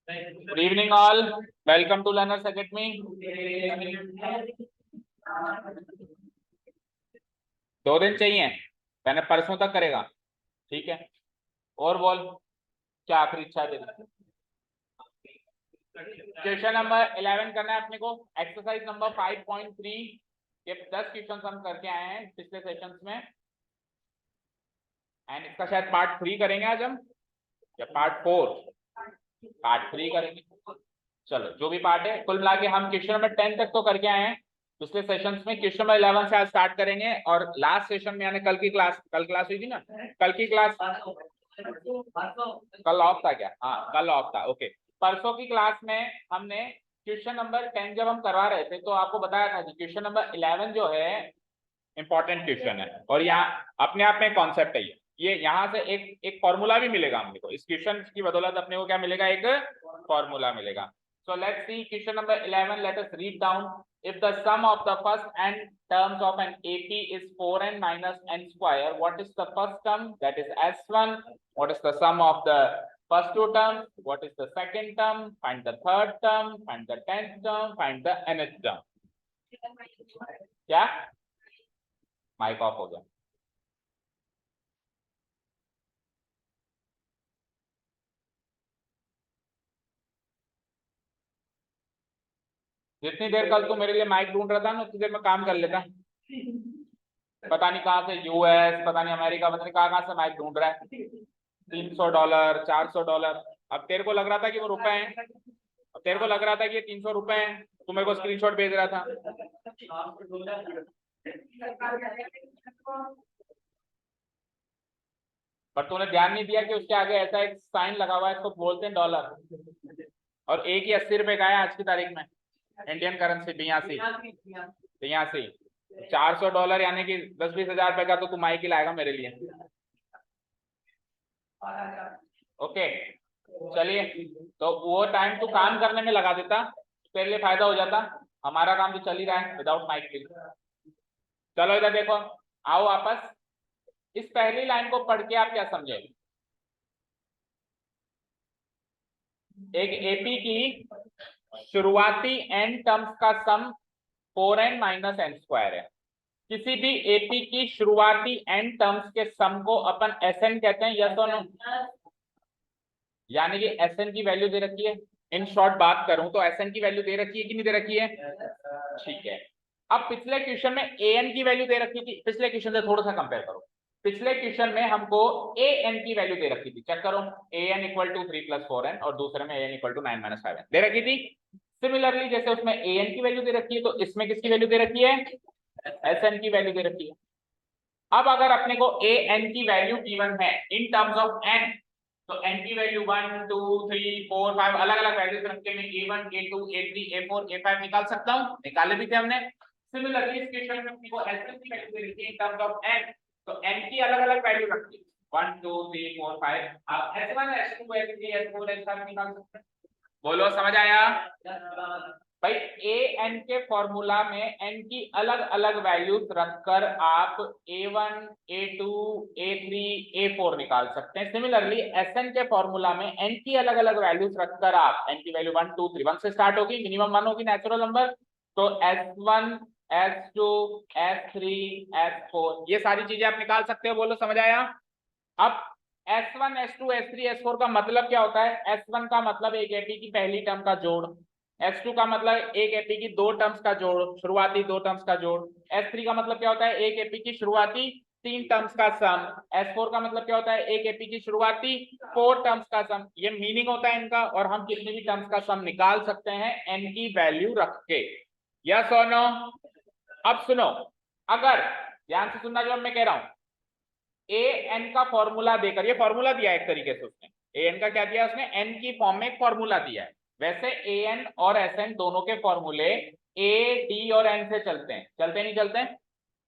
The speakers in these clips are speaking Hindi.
Good evening all. Welcome to Learners Academy. 2 दिन चाहिए, मैंने परसों तक करेगा, ठीक है। और बोल, क्या आखिरी इच्छा है तेरी? क्वेश्चन नंबर 11 करना है अपने को। एक्सरसाइज नंबर 5.3 के 10 क्वेश्चन हम करके आए हैं पिछले सेशंस में, एंड इसका शायद पार्ट 3 करेंगे आज हम, या पार्ट 4। पार्ट 3 करेंगे। चलो जो भी पार्ट है, कुल मिला के हम क्वेश्चन नंबर 10 तक तो करके आए हैं पिछले सेशंस में। क्वेश्चन नंबर 11 से आज स्टार्ट करेंगे, और लास्ट सेशन में यानी कल क्लास हुई थी ना, कल की क्लास, कल ऑफ था क्या? हाँ कल ऑफ था, ओके। परसों की क्लास में हमने क्वेश्चन नंबर 10 जब हम करवा रहे थे तो आपको बताया था कि क्वेश्चन नंबर 11 जो है इंपॉर्टेंट क्वेश्चन है, और यहाँ अपने आप में कॉन्सेप्ट है ये यहाँ से एक फॉर्मूला भी मिलेगा हमने को। इस क्वेश्चन की बदौलत अपने को क्या मिलेगा? एक फॉर्मूला मिलेगा। So let's see question number 11. Let us read down. If the sum of the first n terms of an AP is 4n minus n square, what is the first term? That is S1. What is the sum of the first two terms? What is the second term? Find the third term. Find the 10th term. Find the nth term. क्या? माइक ऑफ हो गया। जितनी देर कल तू मेरे लिए माइक ढूंढ रहा था ना, उतनी देर में काम कर लेता। पता नहीं कहाँ से, यूएस, पता नहीं अमेरिका, पता नहीं कहाँ से माइक ढूंढ रहा है। $300, $400। अब तेरे को लग रहा था कि वो रुपए हैं, अब तेरे को लग रहा था कि ये 300 रुपए हैं, तू मेरे को स्क्रीनशॉट भेज रहा था। पर तूने ध्यान नहीं दिया कि उसके आगे ऐसा एक साइन लगा हुआ है, इसको बोलते हैं डॉलर, और एक ही 80 रुपए का है आज की तारीख में इंडियन करेंसी। 82 $400 यानी कि 10-20 हजार रुपए का तो तू माइक ही लाएगा मेरे लिए। ओके चलिए, तो वो टाइम तू काम करने में लगा देता, तेरे लिए फायदा हो जाता। हमारा काम तो चल ही रहा है विदाउट माइक के। चलो इधर देखो, आओ वापस। इस पहली लाइन को पढ़ के आप क्या समझे? एक एपी की शुरुआती एन टर्म्स का सम 4n माइनस n स्क्वायर है। किसी भी एपी की शुरुआती एन टर्म्स के सम को अपन एसएन कहते हैं, यस और नो? यानी कि एसएन की वैल्यू दे रखी है। इन शॉर्ट बात करूं तो एसएन की वैल्यू दे रखी है कि नहीं दे रखी है? ठीक है। अब पिछले क्वेश्चन में एएन की वैल्यू दे रखी थी, पिछले क्वेश्चन से थोड़ा सा कंपेयर करो। पिछले क्वेश्चन में हमको एएन की वैल्यू दे रखी थी, चेक करो, एएन इक्वल टू 3 + 4n, और दूसरे में एएन इक्वल टू 9 - 5n दे रखी थी। सिमिलरली जैसे उसमें एएन की वैल्यू दे रखी है, तो इसमें किसकी वैल्यू दे रखी है? एसएन की वैल्यू दे रखी है। अब अगर अपने को एएन की वैल्यू गिवन है इन टर्म्स ऑफ एन, तो एन की वैल्यू 1 2 3 4 5 अलग अलग वैल्यूज रख के मैं a1 a2 a3 a4 a5 निकाल सकता हूं, निकाले भी थे हमने। सिमिलरली इस क्वेश्चन में अपने को एसएन की वैल्यू दे रखी है इन टर्म्स ऑफ एन, तो एन की अलग अलग वैल्यू रखी 1 2 3 4 5। अब s1 s2 s3 s4 s5 निकाल सकते हैं। बोलो समझ आया भाई? ए एन के फॉर्मूला में एन की अलग अलग वैल्यूज रखकर आप a1 a2 a3 a4 निकाल सकते हैं। सिमिलरली एस एन के फॉर्मूला में एन की अलग अलग वैल्यूज रखकर आप, एन की वैल्यू 1 2 3 1 से स्टार्ट होगी, मिनिमम 1 होगी नेचुरल नंबर, तो s1 s2 s3 s4 ये सारी चीजें आप निकाल सकते हो। बोलो समझ आया? अब S1 S2 S3 S4 का मतलब क्या होता है? S1 का मतलब एक एपी की पहली टर्म का जोड़, S2 का मतलब एक एपी की 2 टर्म्स का जोड़, शुरुआती 2 टर्म्स का जोड़, S3 का मतलब क्या होता है? एक एपी की शुरुआती 3 टर्म्स का सम, S4 का मतलब क्या होता है? एक एपी की शुरुआती 4 टर्म्स का सम। ये मीनिंग होता है इनका, और हम कितने भी टर्म्स का सम निकाल सकते हैं एन की वैल्यू रख के। यस और नो? अब सुनो, अगर ध्यान से सुनना जो मैं कह रहा हूं, ए एन का फॉर्मूला देकर, ये फॉर्मूला दिया है एक तरीके से उसने, ए एन का क्या दिया उसने? एन की फॉर्म में एक फॉर्मूला दिया है। वैसे ए एन और एस एन दोनों के फॉर्मूले ए डी और एन से चलते हैं, चलते नहीं चलते?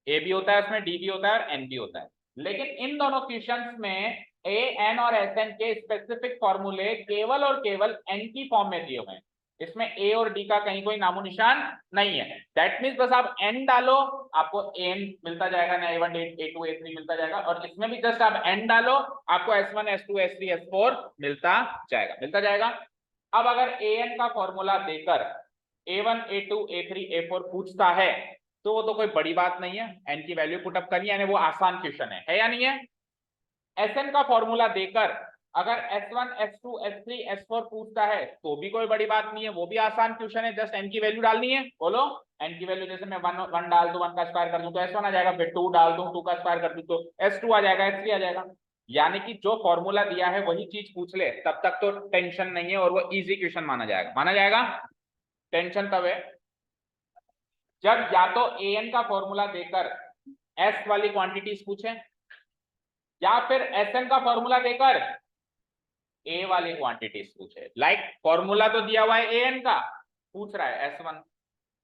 ए भी होता है उसमें, डी भी होता है और एन भी होता है। लेकिन इन दोनों क्वेश्चंस में ए एन और एस एन के स्पेसिफिक फॉर्मूले केवल और केवल एन की फॉर्म में दिए हुए हैं। इसमें ए और डी का कहीं कोई नामो निशान नहीं है। दैट मीन्स बस आप एन डालो, आपको एन मिलता जाएगा ना, A1 A2 A3 मिलता जाएगा, और इसमें भी जस्ट आप एन डालो, आपको S1 S2 S3 S4 मिलता जाएगा, मिलता जाएगा। अब अगर an का फॉर्मूला देकर a1 a2 a3 a4 पूछता है तो वो तो कोई बड़ी बात नहीं है, n की वैल्यू पुटअप करनी, यानी वो आसान क्वेश्चन है या नहीं है। Sn का फॉर्मूला देकर अगर S1 S2 S3 S4 पूछता है तो भी कोई बड़ी बात नहीं है, वो भी आसान क्वेश्चन है, जस्ट n की वैल्यू डालनी है। बोलो, n की वैल्यू जैसे मैं 1 डाल दूं, 1 का स्क्वायर कर दूं तो S1 आ जाएगा, फिर 2 डाल दूं, 2 का स्क्वायर कर दूं तो S2 आ जाएगा, S3 आ जाएगा। यानी कि जो फॉर्मूला दिया है वही चीज पूछ ले तब तक तो टेंशन नहीं है और वो इजी क्वेश्चन माना जाएगा। माना जाएगा। टेंशन तब है जब या तो an का फॉर्मूला देकर s वाली क्वांटिटीज पूछे या फिर Sn का फॉर्मूला देकर ए वाली क्वांटिटीज पूछे। लाइक फॉर्मूला तो दिया हुआ है an का, पूछ रहा है S1,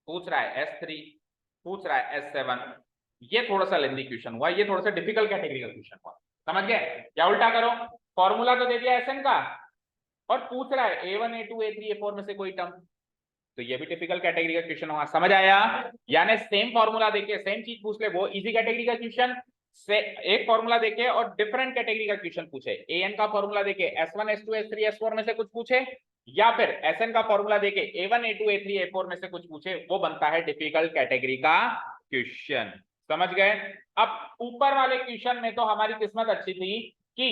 पूछ रहा है S3, पूछ रहा है S7। ये थोड़ा सा लेंदी क्वेश्चन हुआ, ये थोड़ा सा डिफिकल्ट कैटेगरी का क्वेश्चन हुआ, समझ गए। या उल्टा करो, फॉर्मूला तो दे दिया Sn का और पूछ रहा है A1 A2 A3 A4 में से कोई टर्म, तो ये भी टिपिकल कैटेगरी का क्वेश्चन होगा। समझ आया। यानी सेम फॉर्मूला देके सेम चीज पूछ ले वो इजी कैटेगरी का क्वेश्चन, से एक फॉर्मूला देके और डिफरेंट कैटेगरी का क्वेश्चन पूछे, an का फॉर्मूला देके S1 S2 S3 S4 में से कुछ पूछे या फिर Sn का फॉर्मूला देके A1 A2 A3 A4 में से कुछ पूछे, वो बनता है डिफिकल्ट कैटेगरी का क्वेश्चन। समझ गए। अब ऊपर वाले क्वेश्चन में तो हमारी किस्मत अच्छी थी कि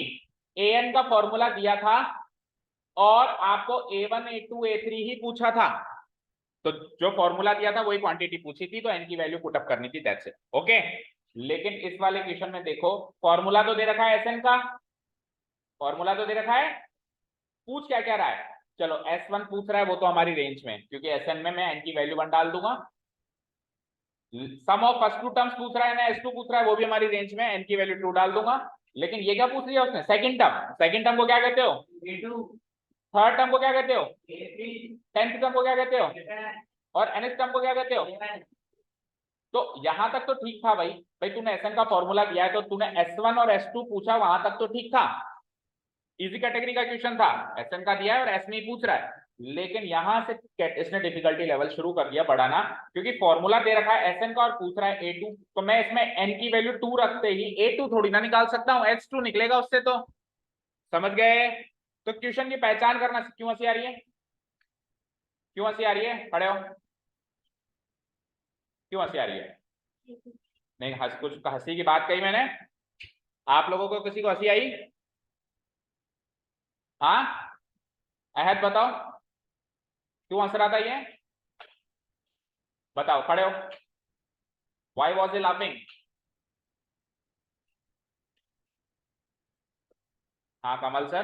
an का फॉर्मूला दिया था और आपको A1 A2 A3 ही पूछा था, तो जो फॉर्मूला दिया था वही क्वांटिटी पूछी थी, तो n की वैल्यू पुटअप करनी थी, दैट्स इट। ओके। लेकिन इस वाले क्वेश्चन में देखो फॉर्मूला तो दे रखा है Sn का, फॉर्मूला तो दे रखा है, पूछ क्या क्या रहा है। चलो S1 पूछ रहा है, वो तो हमारी रेंज में, क्योंकि Sn में मैं n की वैल्यू 1 डाल दूंगा। सम ऑफ फर्स्ट टू टर्म्स पूछ रहा है ना, S2 पूछ रहा है, वो भी हमारी रेंज में, n की वैल्यू 2 डाल दूंगा। लेकिन ये क्या पूछ लिया उसने, सेकंड टर्म। सेकंड टर्म को क्या कहते हो, थर्ड टर्म को क्या कहते हो, टेंथ टर्म को क्या कहते हो, और nth टर्म को क्या कहते हो। तो यहां तक तो ठीक था भाई, भाई तूने Sn का फॉर्मूला दिया है तो तूने S1 और S2 पूछा, वहां तक तो ठीक था, इजी कैटेगरी का क्वेश्चन था, Sn का दिया है और S में ही पूछ रहा है। लेकिन यहां से इसने डिफिकल्टी लेवल शुरू कर दिया बढ़ाना, क्योंकि फॉर्मूला दे रखा है Sn का और पूछ रहा है A2, तो मैं इसमें n की वैल्यू 2 रखते ही A2 थोड़ी ना निकाल सकता हूं, H2 निकलेगा उससे। तो समझ गए। तो क्वेश्चन की पहचान करना क्यों हंसी आ रही है, क्यों हंसी आ रही है, खड़े हो, क्यों हंसी आ रही है। नहीं हंस, कुछ हंसी की बात कही मैंने, आप लोगों को किसी को हंसी आई। हाँ अहद बताओ क्यों हंस रहा था ये, बताओ, खड़े हो। Why was he laughing. हाँ कमल सर,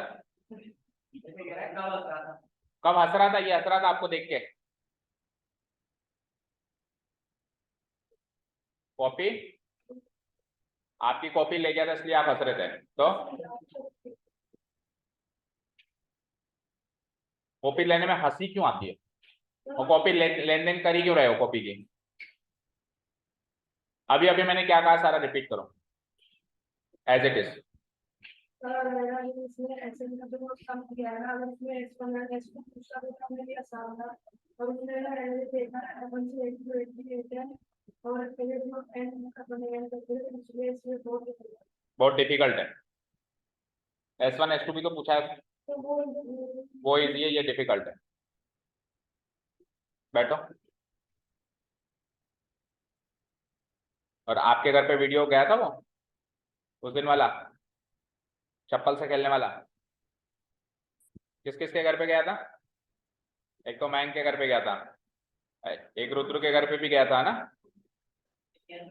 कब हंस रहा था, ये हंस रहा था आपको देख के। कॉपी, आपकी कॉपी ले गया था इसलिए आप हंस रहे थे। तो कॉपी लेने में हंसी क्यों आती है, और कॉपी लेन देन कर ही क्यों रहे हो कॉपी की। अभी अभी मैंने क्या कहा सारा रिपीट करो एज इट इज। इसमें ऐसे जो कम किया है ना, अगर इसमें S1 S2 पूछा तो हमने भी आसान था, और उसने ना ऐसे देखा अपन से एक दो एक है, और पहले जो एंड का बनेगा तो फिर इसलिए इसमें बहुत डिफिकल्ट है। S1 S2 भी तो पूछा है, तो वो इजी है, ये डिफिकल्ट है। बैठो। और आपके घर पे वीडियो गया था वो उस दिन वाला, चप्पल से खेलने वाला, किस किस के घर पे गया था। एक तो मैंग के घर पे गया था, एक रुद्र के घर पे भी गया था ना।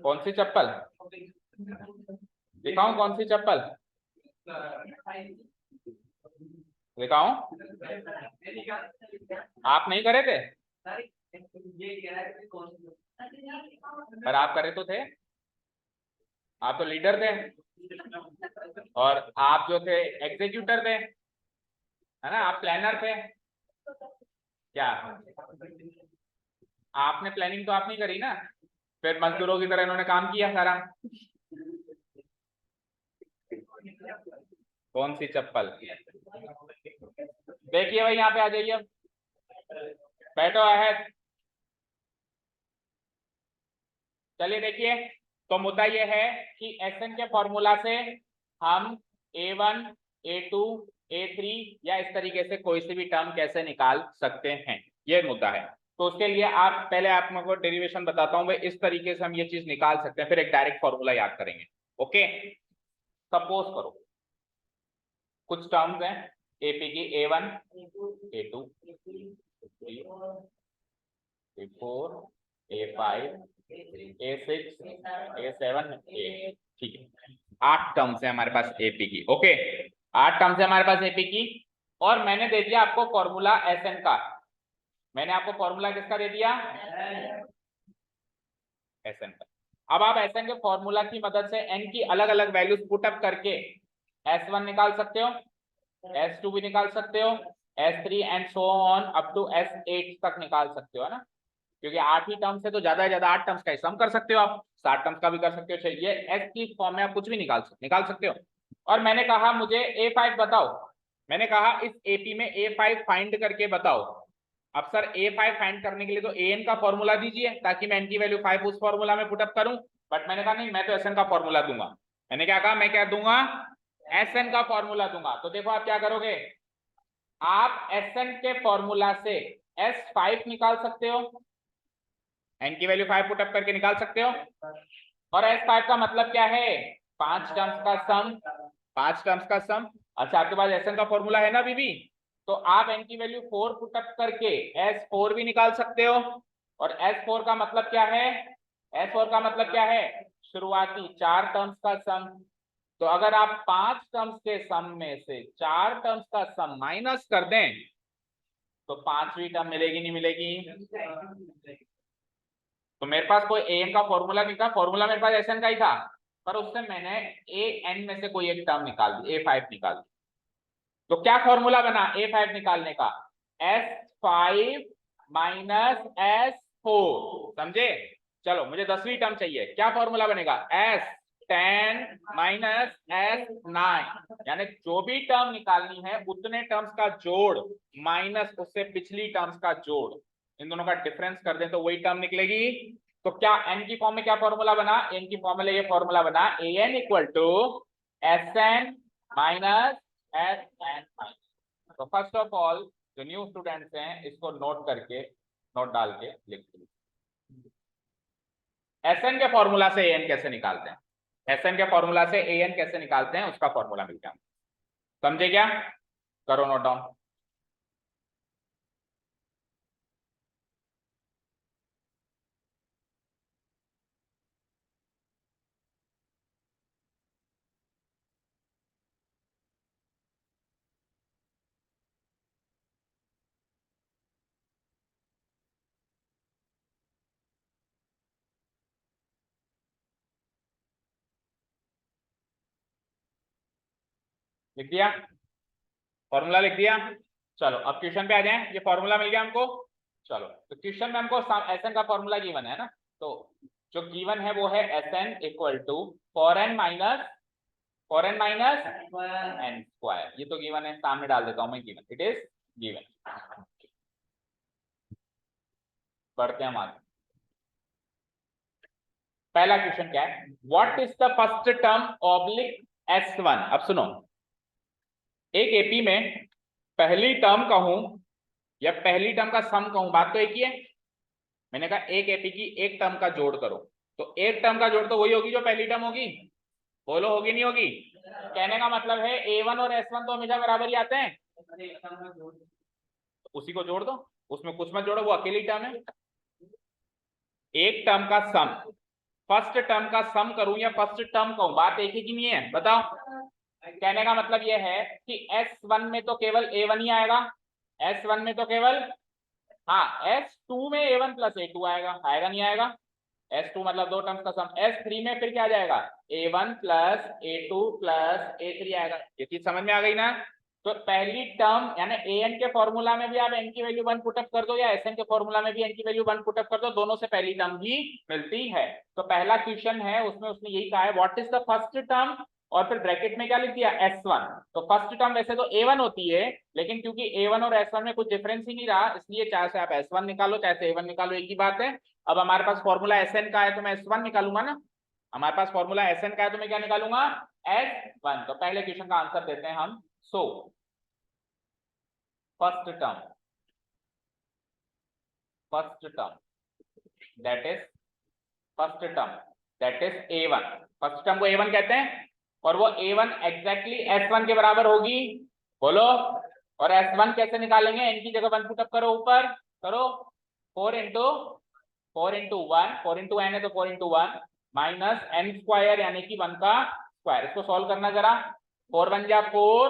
कौन सी चप्पल दिखाऊं, कौन सी चप्पल दिखाऊं, आप नहीं करे थे पर आप करे तो थे, आप तो लीडर थे और आप जो थे एग्जीक्यूटर थे, है ना, आप प्लानर थे। क्या आपने प्लानिंग तो आप नहीं करी ना, फिर मजदूरों की तरह इन्होंने काम किया सारा। कौन सी चप्पल, देखिए भाई यहाँ पे आ जाइए, बैठो अहद। चलिए देखिए, तो मुद्दा ये है कि Sn के फॉर्मूला से हम A1 A2 A3 या इस तरीके से कोई सी भी टर्म कैसे निकाल सकते हैं, ये मुद्दा है। तो उसके लिए आप पहले आप मेरे को डेरिवेशन बताता हूँ भाई, इस तरीके से हम ये चीज निकाल सकते हैं, फिर एक डायरेक्ट फॉर्मूला याद करेंगे। ओके, सपोज करो कुछ टर्म्स हैं एपी की A1 A2 A3 A4 A5 A6 A7 A, ठीक है, 8 टर्म्स है हमारे पास एपी की। ओके, 8 टर्म्स है हमारे पास एपी की, और मैंने दे दिया आपको फॉर्मूला एसएन का। मैंने आपको फॉर्मूला किसका दे दिया? एसएन का। अब आप एसएन के फॉर्मूला की मदद से एन की अलग अलग वैल्यूज पुटअप करके S1 निकाल सकते हो, S2 भी निकाल सकते हो, S3 and so on up to S8 तक निकाल सकते हो, है ना, क्योंकि 8 ही टर्म्स है तो ज्यादा से ज्यादा 8 टर्म्स का ही सम कर सकते हो आप, 7 टर्म्स का भी कर सकते हो, चाहिए एस की फॉर्म में आप कुछ भी निकाल सकते हो। और मैंने कहा मुझे A5 बताओ, मैंने कहा इस एपी में A5 फाइंड करके बताओ। अब सर A5 फाइंड करने के लिए तो an का फॉर्मूला दीजिए ताकि मैं n की वैल्यू 5 उस फॉर्मूला में पुटअप करूं, बट मैंने कहा नहीं, मैं तो Sn का फॉर्मूला दूंगा। मैंने क्या कहा, मैं क्या दूंगा? Sn का फॉर्मूला दूंगा। तो देखो आप क्या करोगे, आप Sn के फॉर्मूला से S5 निकाल सकते हो, n की वैल्यू 5 पुटअप करके निकाल सकते हो, और S5 का मतलब क्या है? 5 टर्म्स का सम, 5 टर्म्स का सम। अच्छा, आपके पास Sn का फॉर्मूला है ना बीबी, तो आप n की वैल्यू 4 पुटअप करके S4 भी निकाल सकते हो, और S4 का मतलब क्या है? S4 का मतलब क्या है? शुरुआती 4 टर्म्स का सम। तो अगर आप 5 टर्म्स के सम में से 4 टर्म्स का सम माइनस कर दें तो 5वीं टर्म मिलेगी नहीं मिलेगी? तो मेरे पास कोई an का फॉर्मूला नहीं था, फॉर्मूला मेरे पास Sn का ही था, पर उससे मैंने an में से कोई एक टर्म निकाल दी, A5 निकाल दी। तो क्या फॉर्मूला बना A5 निकालने का? S5 माइनस S4, समझे? चलो मुझे 10वीं टर्म चाहिए, क्या फॉर्मूला बनेगा? S10 माइनस S9, यानी जो भी टर्म निकालनी है उतने टर्म्स का जोड़ माइनस उससे पिछली टर्म्स का जोड़, इन दोनों का डिफरेंस कर दें तो वही टर्म निकलेगी। तो क्या n की फॉर्म में क्या फॉर्मूला बना? n की फॉर्म में ये फॉर्मूला बना an equal to Sn minus Sn। तो फर्स्ट ऑफ ऑल जो न्यू स्टूडेंट्स हैं इसको नोट करके, नोट डाल के लिख लीजिए, Sn के फॉर्मूला से an कैसे निकालते हैं, Sn के फॉर्मूला से an कैसे निकालते हैं उसका फॉर्मूला मिल गया, समझे क्या? करो नोट डाउन। लिख दिया? फॉर्मूला लिख दिया? चलो अब क्वेश्चन पे आ जाएं, ये फॉर्मूला मिल गया हमको। चलो तो क्वेश्चन में हमको Sn का फॉर्मूला गिवन है ना, तो जो गिवन है वो है Sn equal to four n minus n square, ये तो गिवन है, सामने डाल देता हूं मैं गिवन, इट इज गिवन। पढ़ते हैं हम आगे। पहला क्वेश्चन क्या है, what is the first term oblique S1। अब सुनो, एक एपी में पहली टर्म कहूं या पहली टर्म का सम कहूं, बात तो एक ही है। मैंने कहा एक एपी की एक टर्म का जोड़ करो, तो एक टर्म का जोड़ तो वही होगी जो पहली टर्म होगी, बोलो होगी नहीं होगी? कहने का मतलब है A1 और S1 तो हमेशा बराबर ही आते हैं, तो उसी को जोड़ दो, उसमें कुछ मत जोड़ो, वो अकेली टर्म है। एक टर्म का सम, फर्स्ट टर्म का सम करूं या फर्स्ट टर्म कहूं, बात एक ही की नहीं है, बताओ? कहने का मतलब यह है कि S1 में तो केवल A1 ही आएगा, S1 में तो केवल, हाँ S2 में A1 प्लस A2 आएगा, आएगा नहीं आएगा? S2 मतलब दो टर्म्स का सम, S3 में फिर क्या आ जाएगा? A1 plus A2 plus A3 आएगा। ये चीज समझ में आ गई ना? तो पहली टर्म यानी an के फॉर्मूला में भी आप n की वैल्यू 1 पुटअप कर दो, या Sn के फॉर्मूला में भी n की वैल्यू 1 पुटअप कर दो, दोनों से पहली टर्म ही मिलती है। तो पहला क्वेश्चन है उसमें उसने यही कहा है what is the first term, और फिर ब्रैकेट में क्या लिख दिया? S1। तो फर्स्ट टर्म वैसे तो A1 होती है, लेकिन क्योंकि A1 और S1 में कुछ डिफरेंस ही नहीं रहा, इसलिए चाहे से आप S1 निकालो चाहे से A1 निकालो, एक ही बात है। अब हमारे पास फॉर्मूला Sn का है तो मैं S1 निकालूंगा ना, हमारे पास फॉर्मूला Sn का है तो मैं क्या निकालूंगा? S1। तो पहले क्वेश्चन का आंसर देते हैं हम। So first term that is A1। First term को A1 कहते हैं और वो A1 एग्जैक्टली S1 के बराबर होगी। बोलो, और S1 कैसे निकालेंगे? n की जगह 1 पुटअप करो, ऊपर करो, 4 इंटू 1, 4 इंटू n है तो 4 इंटू 1 माइनस n स्क्वायर यानी कि 1 का स्क्वायर। इसको सॉल्व करना जरा। 4 1 जा 4,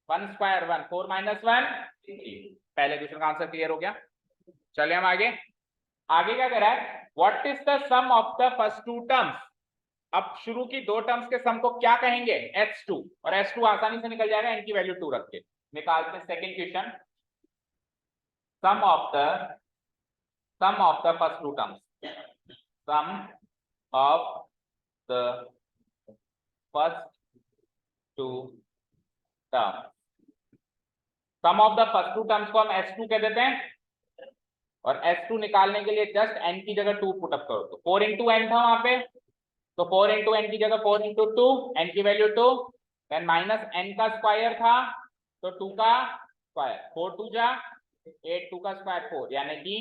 1 स्क्वायर 1, 4 माइनस 1 3। पहले क्वेश्चन का आंसर क्लियर हो गया। चलिए हम आगे क्या कह रहा है? What is the sum of the first two terms. अब शुरू की दो टर्म्स के सम को क्या कहेंगे? h2, और h2 आसानी से निकल जाएगा, n की वैल्यू 2 रख के। निकालते हैं second question. Sum of the first two terms, sum of the first two terms, sum of the first two terms को हम s2 कह देते हैं, और s2 निकालने के लिए जस्ट n की जगह 2 पुटअप करो। तो 4 इंटू n था वहां पे, तो 4 इंटू n की जगह 4 इंटू 2, n की वैल्यू 2, देन माइनस n का स्क्वायर था तो 2 का स्क्वायर, 4 2 जा 8, 2 का स्क्वायर 4 यानी कि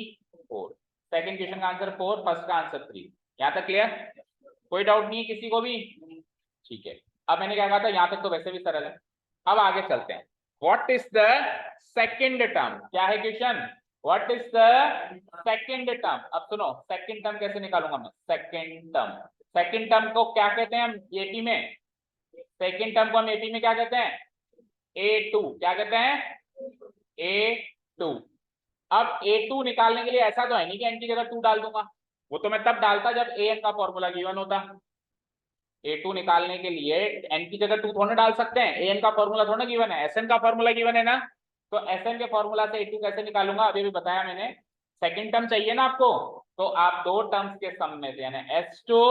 4। सेकंड क्वेश्चन का आंसर 4, फर्स्ट का आंसर 3। यहाँ तक क्लियर? कोई डाउट नहीं है किसी को भी? ठीक है। अब मैंने क्या कहा था, यहाँ तक तो वैसे भी सरल है। अब आगे चलते हैं। What is the second term? क्या है question? What is the second term? अब सुनो, सेकंड टर्म कैसे निकालूंगा मैं? सेकंड टर्म को क्या कहते हैं हम एपी में? सेकंड टर्म को हम एपी में क्या कहते हैं? A2। क्या कहते हैं? A2। अब A2 निकालने के लिए ऐसा तो है नहीं कि n की जगह 2 डाल दूंगा, वो तो मैं तब डालता जब an का फॉर्मूला गिवन होता। A2 निकालने के लिए n की जगह 2 थोड़ा डाल सकते हैं, an का फॉर्मूला थोड़ा गिवन है, Sn का फॉर्मूला गिवन है ना। तो Sn के फॉर्मूला से A2 कैसे निकालूंगा? अभी भी बताया मैंने। सेकंड टर्म चाहिए ना आपको, तो आप दो टर्म्स के सम में से यानी S2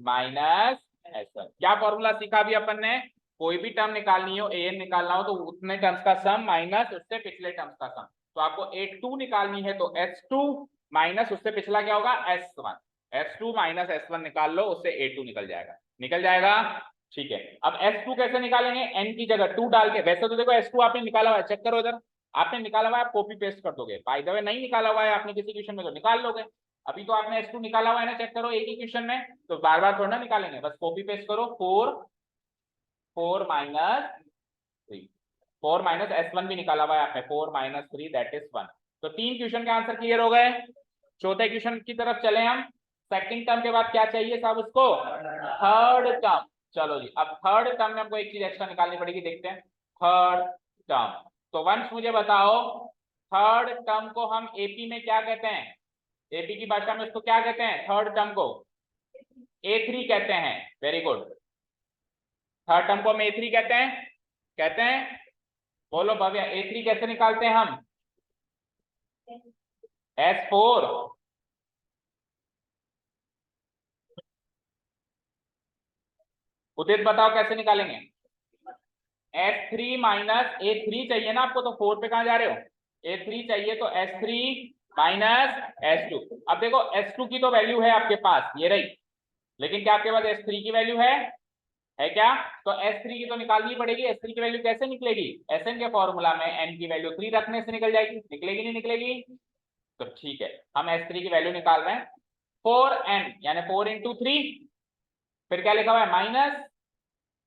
माइनस S1। क्या फॉर्मूला सीखा अभी अपन ने? कोई भी टर्म निकालनी हो, an निकालना हो तो उतने टर्म्स का सम माइनस उससे पिछले टर्म्स का सम। तो आपको A2 निकालनी है तो S2 माइनस उससे पिछला क्या होगा? S1। S2 माइनस S1 निकाल लो, उससे A2 निकल जाएगा। ठीक है। अब S2 कैसे निकालेंगे? n की जगह 2 डाल के। वैसे तो देखो S2 आपने निकाला हुआ है, चेक करो इधर, आपने निकाला हुआ है, आप कॉपी पेस्ट कर दोगे। बाय द वे नहीं निकाला हुआ है आपने किसी क्वेश्चन में तो निकाल लोगे। अभी तो आपने S2 निकाला हुआ है ना, चेक करो एक ही क्वेश्चन में, तो बार बार थोड़ा ना निकालेंगे, बस कॉपी पेस्ट करो। 4 माइनस 3, 4 माइनस S1 भी निकाला हुआ है आपने, 4 माइनस 3 दैट इज 1। तो 3 क्वेश्चन के आंसर क्लियर हो गए। चौथे क्वेश्चन की तरफ चले हम। सेकंड टर्म के बाद क्या चाहिए साहब उसको? Third term. चलो जी, अब थर्ड टर्म में हमको एक चीज एक्स्ट्रा निकालनी पड़ेगी, देखते हैं। थर्ड टर्म, तो वंश मुझे बताओ, थर्ड टर्म को हम एपी में क्या कहते हैं? एपी की भाषा में उसको क्या कहते हैं? थर्ड टर्म को A3 कहते हैं। Very good. थर्ड टर्म को हम A3 कहते हैं। बोलो भव्या, A3 कैसे निकालते हैं हम? S4। उदित बताओ कैसे निकालेंगे? S3 माइनस A3 चाहिए ना आपको, तो 4 पे कहां जा रहे हो? A3 चाहिए तो S3 माइनस S2। अब देखो S2 की तो वैल्यू है आपके पास, ये रही, लेकिन क्या आपके पास S3 की वैल्यू है क्या? तो S3 की तो निकालनी पड़ेगी। S3 की वैल्यू कैसे निकलेगी? Sn के फॉर्मूला में n की वैल्यू 3 रखने से निकल जाएगी। निकलेगी नहीं निकलेगी? तो ठीक है, हम S3 की वैल्यू निकाल रहे हैं। 4n यानी 4 इंटू 3, फिर क्या लिखा हुआ है? माइनस,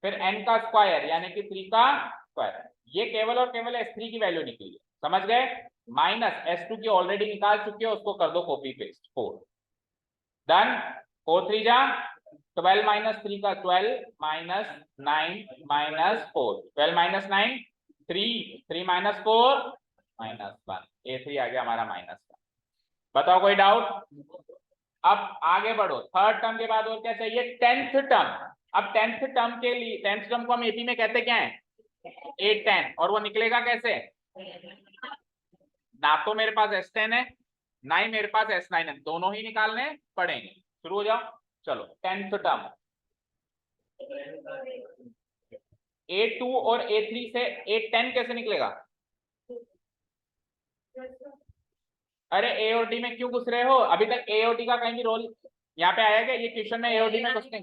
फिर n का स्क्वायर यानी कि 3 का स्क्वायर। ये केवल और केवल S3 की वैल्यू निकली है, समझ गए? माइनस S2 की ऑलरेडी निकाल चुके हो, उसको कर दो कॉपी पेस्ट। 4 डन। 4 3 जा 12 माइनस 3 का 12 minus 9 minus 4, 12 minus 9 3 minus 4 minus 1। A3 आ गया हमारा माइनस 1। बताओ कोई डाउट? अब आगे बढ़ो। थर्ड टर्म के बाद और क्या चाहिए? Tenth term. अब टेंथ टर्म के लिए, टेंथ टर्म को हम एपी में कहते क्या है? A10। और वो निकलेगा कैसे? ना तो मेरे पास S10 है, ना ही मेरे पास S9 है, दोनों ही निकालने पड़ेंगे। शुरू हो जाओ। चलो, टेंथ टर्म A2 और A3 से A10 कैसे निकलेगा? अरे A और D में क्यों घुस रहे हो? अभी तक A और D का कहीं भी रोल यहाँ पे आया क्या? ये क्वेश्चन में A और D में कुछ नहीं।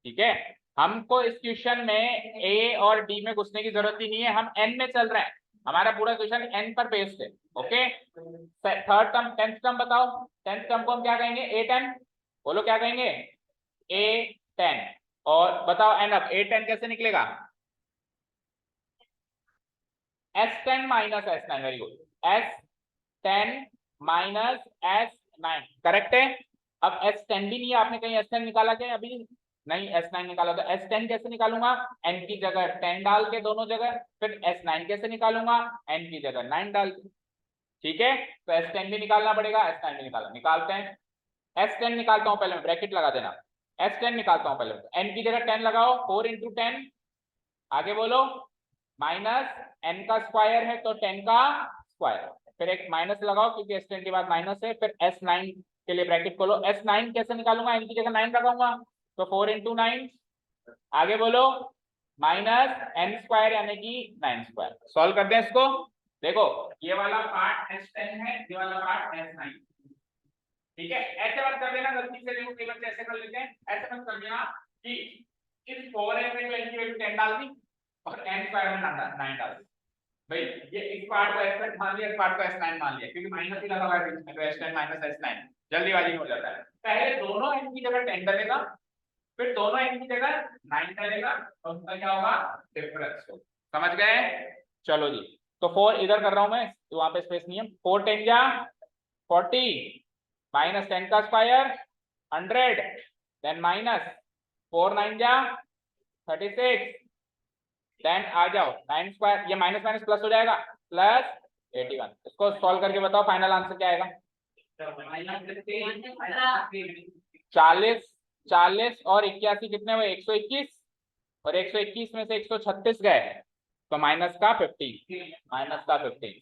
ठीक है, हमको इस क्वेश्चन में ए और डी में घुसने की जरूरत ही नहीं है, हम एन में चल रहे हैं, हमारा पूरा क्वेश्चन एन पर बेस्ड है। Okay, third term, tenth term बताओ, टेंथ टर्म को हम क्या कहेंगे, ए टेन, बोलो क्या कहेंगे, ए टेन। और बताओ एन अब ए टेन कैसे निकलेगा, S ten minus S nine, very good, S ten minus S nine, correct है। अब एस टेन भी नहीं है, आपने कहीं एस टेन निकाला क्या अभी, नहीं एस नाइन निकाला, तो एस टेन कैसे निकालूंगा, एन की जगह टेन डाल के दोनों जगह, फिर एस नाइन कैसे निकालूंगा, एन की जगह नाइन डाल के, ठीक है। तो एस टेन भी निकालना पड़ेगा, एस नाइन भी निकालना, निकालते हैं। एस टेन निकालता हूं, पहले ब्रैकेट लगा देना, एस टेन निकालता हूं पहले, एन की जगह टेन लगाओ, 4 इंटू टेन, आगे बोलो, माइनस एन का स्क्वायर है तो 10 का स्क्वायर, फिर एक माइनस लगाओ क्योंकि एस टेन के बाद माइनस है, फिर एस नाइन के लिए ब्रैकेट खोलो, एस नाइन कैसे निकालूंगा, एन की जगह 9 लगाऊंगा, तो 4 इंटू 9, आगे बोलो, माइनस एन स्क्वायर यानी कि 9 स्क्वायर। सॉल्व कर दें इसको, देखो ये वाला पार्ट एस टेन है, ये वाला पार्ट एस नाइन, ठीक है। ऐसे मत कर देना गलती से, देखो कई बच्चे ऐसे कर लेते हैं, ऐसे मत कर देना कि इस 4n में एन की वैल्यू 10 डाल दी और n स्क्वायर में 9 डाल दी, भाई ये इस पार्ट को s मान लिया, इस पार्ट को s9 मान लिया, क्योंकि माइनस ही लगा हुआ है बीच में, तो s10 माइनस s9 जल्दीबाजी में हो जाता है। पहले दोनों n की जगह 10 डालेगा, फिर दोनों n की जगह 9 डालेगा, और उसका क्या होगा, डिफरेंस हो, समझ गए। चलो जी, तो 4 इधर कर रहा हूं मैं, तो वहां पे स्पेस नहीं है, 4 10 जा 40, माइनस 10 का स्क्वायर 100, देन माइनस 4 9 जा 36, देन आ जाओ 9 स्क्वायर, ये माइनस माइनस प्लस हो जाएगा, प्लस 81। इसको सॉल्व करके बताओ फाइनल आंसर क्या आएगा, 40 40 और 81 कितने हुए, 121, और 121 में से 136 गए, तो माइनस का 15, माइनस का 15,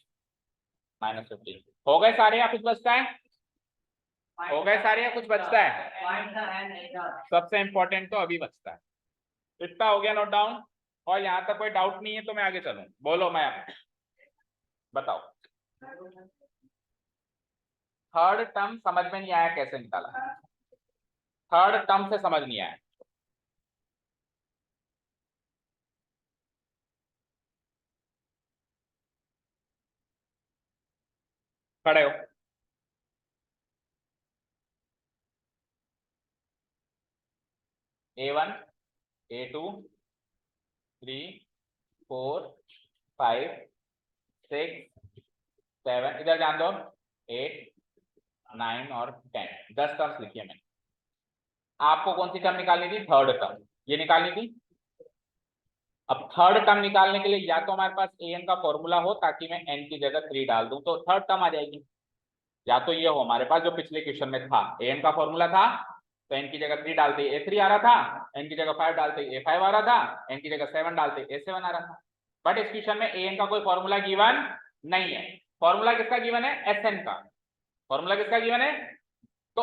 माइनस 15 हो गए सारे, या कुछ बचता है, हो गए सारे या कुछ बचता है, सबसे इंपॉर्टेंट तो अभी बचता है, इतना हो गया नोट डाउन। और यहाँ तक कोई डाउट नहीं है तो मैं आगे चलूं, बोलो मैम बताओ। थर्ड टर्म समझ में नहीं आया, कैसे निकाला, थर्ड टर्म से समझ नहीं आया, खड़े हो, A1 A2 3 4 5 6 7, इधर जान दो, 8 9 और 10, 10 टर्म्स लिखी है मैंने। आपको कौन सी टर्म निकालनी थी, थर्ड टर्म, ये निकालनी थी। अब थर्ड टर्म निकालने के लिए या तो हमारे पास an का फॉर्मूला हो ताकि मैं n की जगह 3 डाल दूं तो थर्ड टर्म आ जाएगी, या तो ये हो हमारे पास जो पिछले क्वेश्चन में था, an का फॉर्मूला था तो n की जगह 3 डालते a3 आ रहा था, n की जगह 5 डालते a5 आ रहा था, n की जगह 7 डालते a7 आ रहा था। बट इस क्वेश्चन में an का कोई फॉर्मूला गिवन नहीं है, फॉर्मूला किसका गिवन है, sn का, फॉर्मूला किसका गिवन है, तो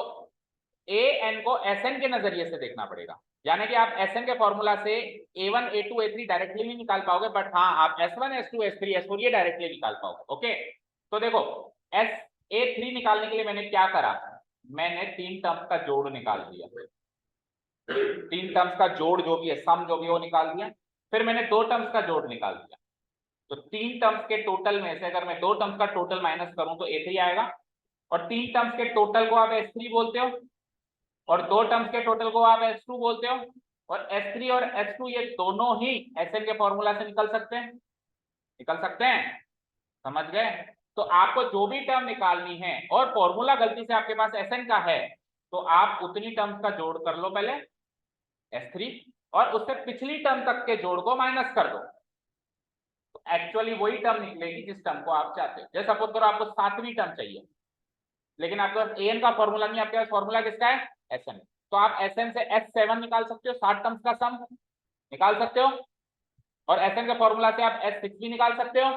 an को sn के नजरिए से देखना पड़ेगा, यानी कि आप sn के फॉर्मूला से a1 a2 a3 डायरेक्टली नहीं निकाल पाओगे, बट हाँ आप s1 s2 s3 s4 ये डायरेक्टली निकाल पाओगे। ओके, तो देखो s a3 निकालने के लिए मैंने क्या करा, मैंने 3 टर्म्स का जोड़ निकाल दिया, 3 टर्म्स का जोड़ जो भी है, सम जो भी वो निकाल दिया, फिर मैंने 2 टर्म्स का जोड़ निकाल दिया, तो 3 टर्म्स के टोटल में से अगर मैं 2 टर्म्स का टोटल माइनस करूं तो a3 आएगा, और 3 टर्म्स के टोटल को आप s3 बोलते हो, और 2 टर्म्स के टोटल को आप s2 बोलते हो, और s3 और s2 ये दोनों ही sn के फॉर्मूला से निकल सकते हैं, निकल सकते हैं, समझ गए। तो आपको जो भी टर्म निकालनी है और फॉर्मूला गलती से आपके पास sn का है, तो आप उतनी टर्म्स का जोड़ कर लो पहले s3, और उससे पिछली टर्म तक के जोड़ को माइनस कर दो, तो एक्चुअली वही टर्म निकलेगी जिस टर्म को आप चाहते हो। जैसे सपोज करो आपको 7वीं टर्म चाहिए, लेकिन आपके पास an का फॉर्मूला नहीं, आपके पास फॉर्मूला किसका है, sn, तो आप sn से s7 निकाल सकते हो, 7 टर्म्स का सम निकाल सकते हो, और sn के फॉर्मूला से आप s6 भी निकाल सकते हो,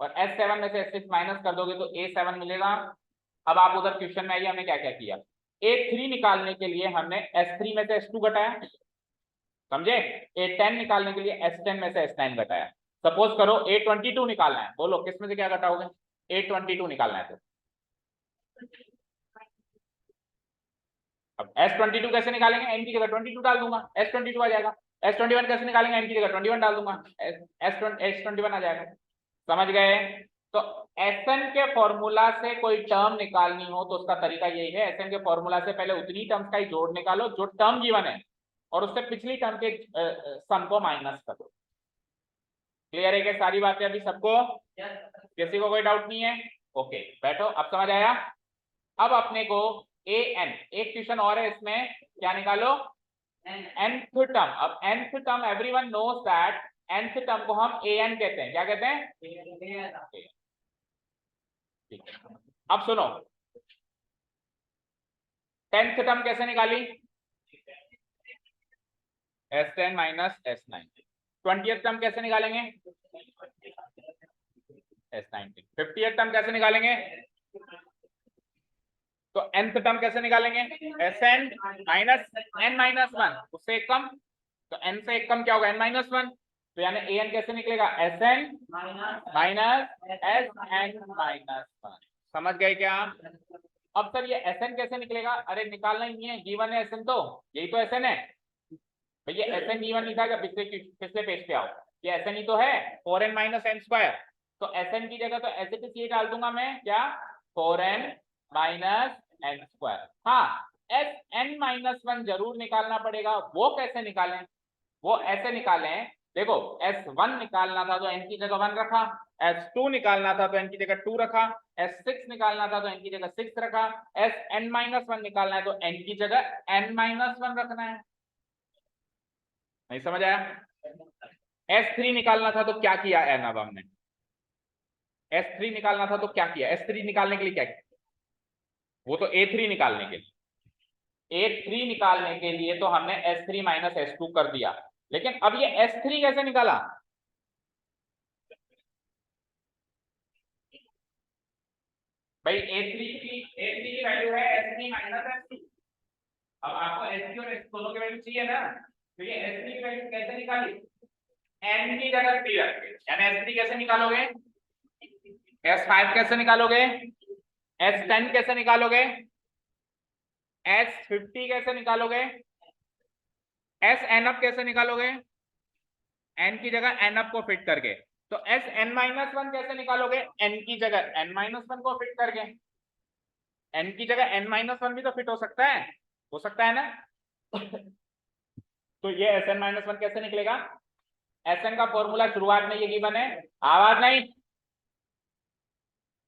और s7 में से s6 माइनस कर दोगे तो a7 मिलेगा। अब आप उधर क्वेश्चन में आइए, हमने क्या क्या किया, a3 निकालने के लिए हमने s3 में से s2 घटाया, समझे, a10 निकालने के लिए s10 में से s9 घटाया। सपोज करो a22 निकालना है, बोलो किसमें से क्या घटाओगे, a22 निकालना है, तो अब S22 कैसे निकालेंगे, n की जगह 22 डाल दूंगा, S22 आ जाएगा, S21 कैसे निकालेंगे, n की जगह 21 डाल दूंगा, S21 आ जाएगा। समझ गए? तो Sn के फॉर्मूला से कोई टर्म निकालनी हो तो उसका तरीका यही है, Sn के फॉर्मूला से पहले उतनी टर्म्स का ही जोड़ निकालो जो टर्म गिवन है और उससे पिछली टर्म के सम को माइनस कर दो। क्लियर है क्या सारी बातें अभी सबको? किसी को कोई डाउट नहीं है? ओके बैठो, अब समझ आया। अब अपने को an एक क्वेश्चन और है, इसमें क्या निकालो, nth टर्म। अब nth term everyone knows that nth term को हम an कहते हैं, क्या कहते हैं? ठीक है, अब सुनो 10th टर्म कैसे निकाली, S10 minus S9। 20th term कैसे निकालेंगे, S19। 50th टर्म कैसे निकालेंगे, तो nth टर्म कैसे निकालेंगे, Sn माइनस n माइनस 1, उससे एक कम, तो n से एक कम क्या होगा, n माइनस 1। तो यानी an कैसे निकलेगा, Sn माइनस Sn माइनस 1। समझ गए क्या? अब सर ये Sn कैसे निकलेगा, अरे निकालना ही नहीं है, गिवन है Sn, तो यही तो Sn है भैया। Sn गिवन नहीं था क्या, पिछले पेज पे आओ, ये Sn ही तो है, 4n माइनस n स्क्वायर। तो Sn की जगह तो ऐसे तो ये डाल दूंगा मैं, क्या 4n माइनस n स्क्वायर। हाँ Sn माइनस 1 जरूर निकालना पड़ेगा, वो कैसे निकालें, वो ऐसे निकालें, देखो S1 निकालना था तो n की जगह 1 रखा, S2 निकालना था तो n की जगह 2 रखा, S6 निकालना था तो n की जगह 6 रखा, Sn माइनस 1 निकालना है तो n की जगह n माइनस 1 रखना है। नहीं समझ आया? S3 निकालना था तो क्या किया n, अब हमने S3 निकालना था तो क्या किया, S3 निकालने के लिए क्या किया, वो तो A3 निकालने के लिए, A3 निकालने के लिए तो हमने S3 माइनस S2 कर दिया, लेकिन अब ये S3 कैसे निकाला, भाई A3 की वैल्यू है S3 माइनस S2। अब आपको S3 और S दोनों की वैल्यू चाहिए ना, तो ये S3 की वैल्यू कैसे निकाली, n की जगह 3 रख के, यानी S3 कैसे निकालोगे, S5 कैसे निकालोगे, S10 कैसे निकालोगे, S50 कैसे निकालोगे, SN अप कैसे निकालोगे, n की जगह n अप को फिट करके। तो Sn माइनस 1 कैसे निकालोगे, n की जगह n माइनस 1 को फिट करके। n की जगह n माइनस 1 भी तो फिट हो सकता है ना। तो ये Sn माइनस 1 कैसे निकलेगा, Sn का फॉर्मूला शुरुआत में ये गिवन है, आवाज नहीं,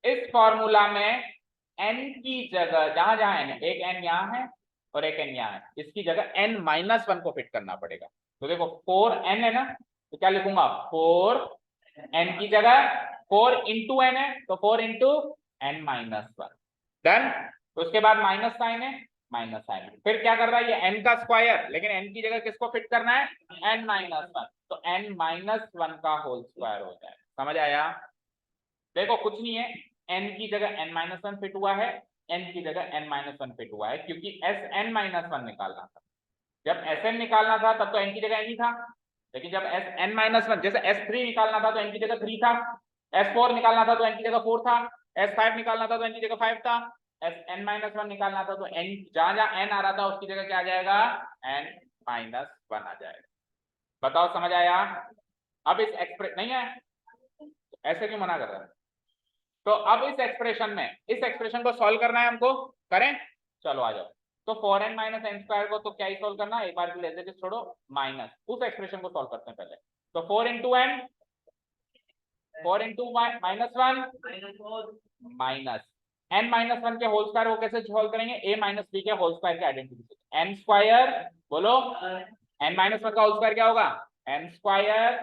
इस फॉर्मूला में n की जगह जहां जहां n है, एक n यहाँ है और एक n यहाँ है, इसकी जगह n माइनस 1 को फिट करना पड़ेगा। तो देखो 4n है ना, तो क्या लिखूंगा, 4n की जगह 4 इंटू n है, तो 4 इंटू n माइनस 1, डन। तो उसके बाद माइनस साइन है, माइनस साइन, फिर क्या कर रहा है ये n का स्क्वायर, लेकिन n की जगह किसको फिट करना है, n माइनस 1, तो n माइनस 1 का होल स्क्वायर हो जाए। समझ आया? देखो कुछ नहीं है, n की जगह n माइनस 1 फिट हुआ है, n की जगह n माइनस 1 फिट हुआ है, क्योंकि Sn माइनस 1 निकालना था। जब Sn निकालना था तब तो n की जगह n ही था, लेकिन जब Sn माइनस 1, जैसे S3 निकालना था तो n की जगह 3 था, S4 निकालना था तो n की जगह 4 था, S5 निकालना था तो n की जगह 5 था, Sn माइनस 1 निकालना था तो n जहां जहां n आ रहा था उसकी जगह क्या आ जाएगा, n माइनस 1 आ जाएगा। बताओ समझ आया? अब इस एक्सप्रेस नहीं है, ऐसे क्यों मना कर रहा है? तो अब इस एक्सप्रेशन को सॉल्व करना है हमको, करें, चलो आ जाओ। तो 4n माइनस n स्क्वायर को तो क्या ही सॉल्व करना है, एक बार के लिए छोड़ो, माइनस उस एक्सप्रेशन को सॉल्व करते हैं पहले। तो 4 into n, 4 into minus 1 minus n minus 1 के होल स्क्वायर को कैसे सॉल्व करेंगे, a माइनस b के होल स्क्वायर के आइडेंटिटी से। n स्क्वायर बोलो, n माइनस 1 का होल स्क्वायर क्या होगा, n स्क्वायर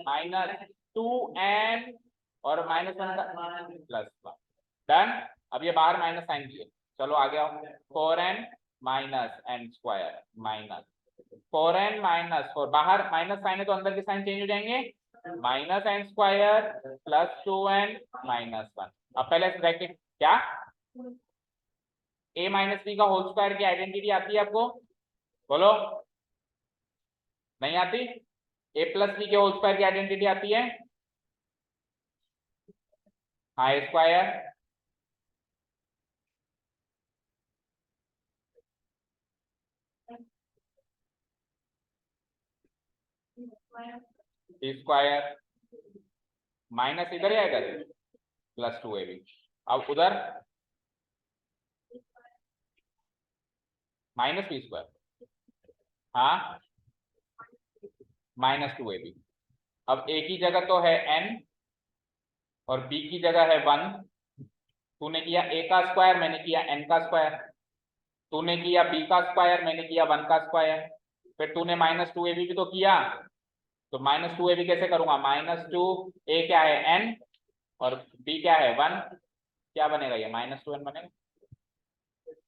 माइनस 2n और माइनस 1 का प्लस 1, डन। अब ये बाहर माइनस साइन दिए, चलो आ गया, 4n minus n square minus 4n minus 4, बाहर माइनस साइन है तो अंदर के साइन चेंज हो जाएंगे, minus n square plus 2n minus 1। अब पहले ब्रैकेट क्या, a माइनस बी का होल स्क्वायर की आइडेंटिटी आती है आपको, बोलो, नहीं आती? a प्लस बी के होल स्क्वायर की आइडेंटिटी आती है, हाँ a square, b square minus इधर या इधर प्लस 2ab। अब उधर माइनस बी स्क्वायर, हाँ माइनस 2ab। अब a की जगह तो है n और b की जगह है 1। तूने किया a का स्क्वायर, मैंने किया n का स्क्वायर। तूने किया b का स्क्वायर, मैंने किया 1 का स्क्वायर। फिर तूने माइनस 2ab भी तो किया, तो माइनस 2ab कैसे करूंगा, -2 a क्या है n और b क्या है 1, क्या बनेगा ये -2n बनेगा।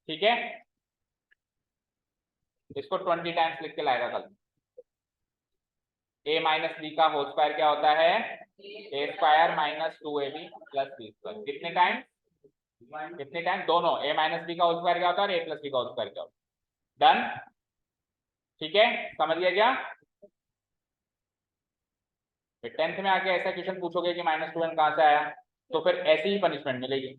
ठीक है, इसको 20 टाइम्स लिख के लाएगा कल। a माइनस बी का होल स्क्वायर क्या होता है, a square minus 2ab plus b square. कितने टाइम, कितने टाइम दोनों, a माइनस बी का होल स्क्वायर क्या होता है और a प्लस बी का होल स्क्वायर क्या होता है। डन, ठीक है, समझ लिया क्या। फिर 10th में आके ऐसा क्वेश्चन पूछोगे कि -2n कहां से आया, तो फिर ऐसी ही पनिशमेंट मिलेगी।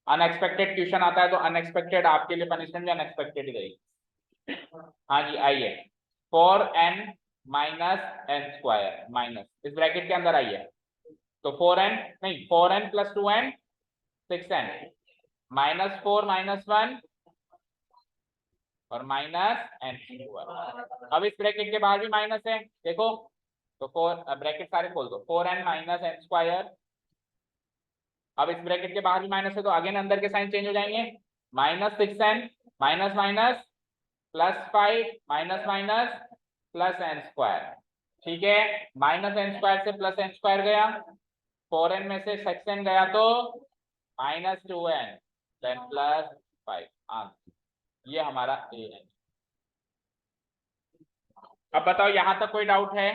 अनएक्सपेक्टेड क्वेश्चन आता है तो अनएक्सपेक्टेड आपके लिए पनिशमेंट भी अनएक्सपेक्टेड ही रहेगी। हाँ जी आइए, 4n minus n square minus इस ब्रैकेट के अंदर आइए, तो 4n नहीं 4n प्लस 2n 6n -4 -1 और माइनस एन स्क्वायर। अब इस ब्रैकेट के बाहर भी माइनस है देखो, तो 4 ब्रैकेट सारे खोल दो, 4n माइनस एन स्क्वायर। अब इस ब्रैकेट के बाहर भी माइनस है तो अगेन अंदर के साइन चेंज हो जाएंगे, -6n minus minus +5 minus minus plus n square. ठीक है, माइनस एन स्क्वायर से प्लस एन स्क्वायर गया, 4n में से 6n गया तो -2n देन +5 आंसर। ये हमारा ए है। अब बताओ यहां तक कोई डाउट है।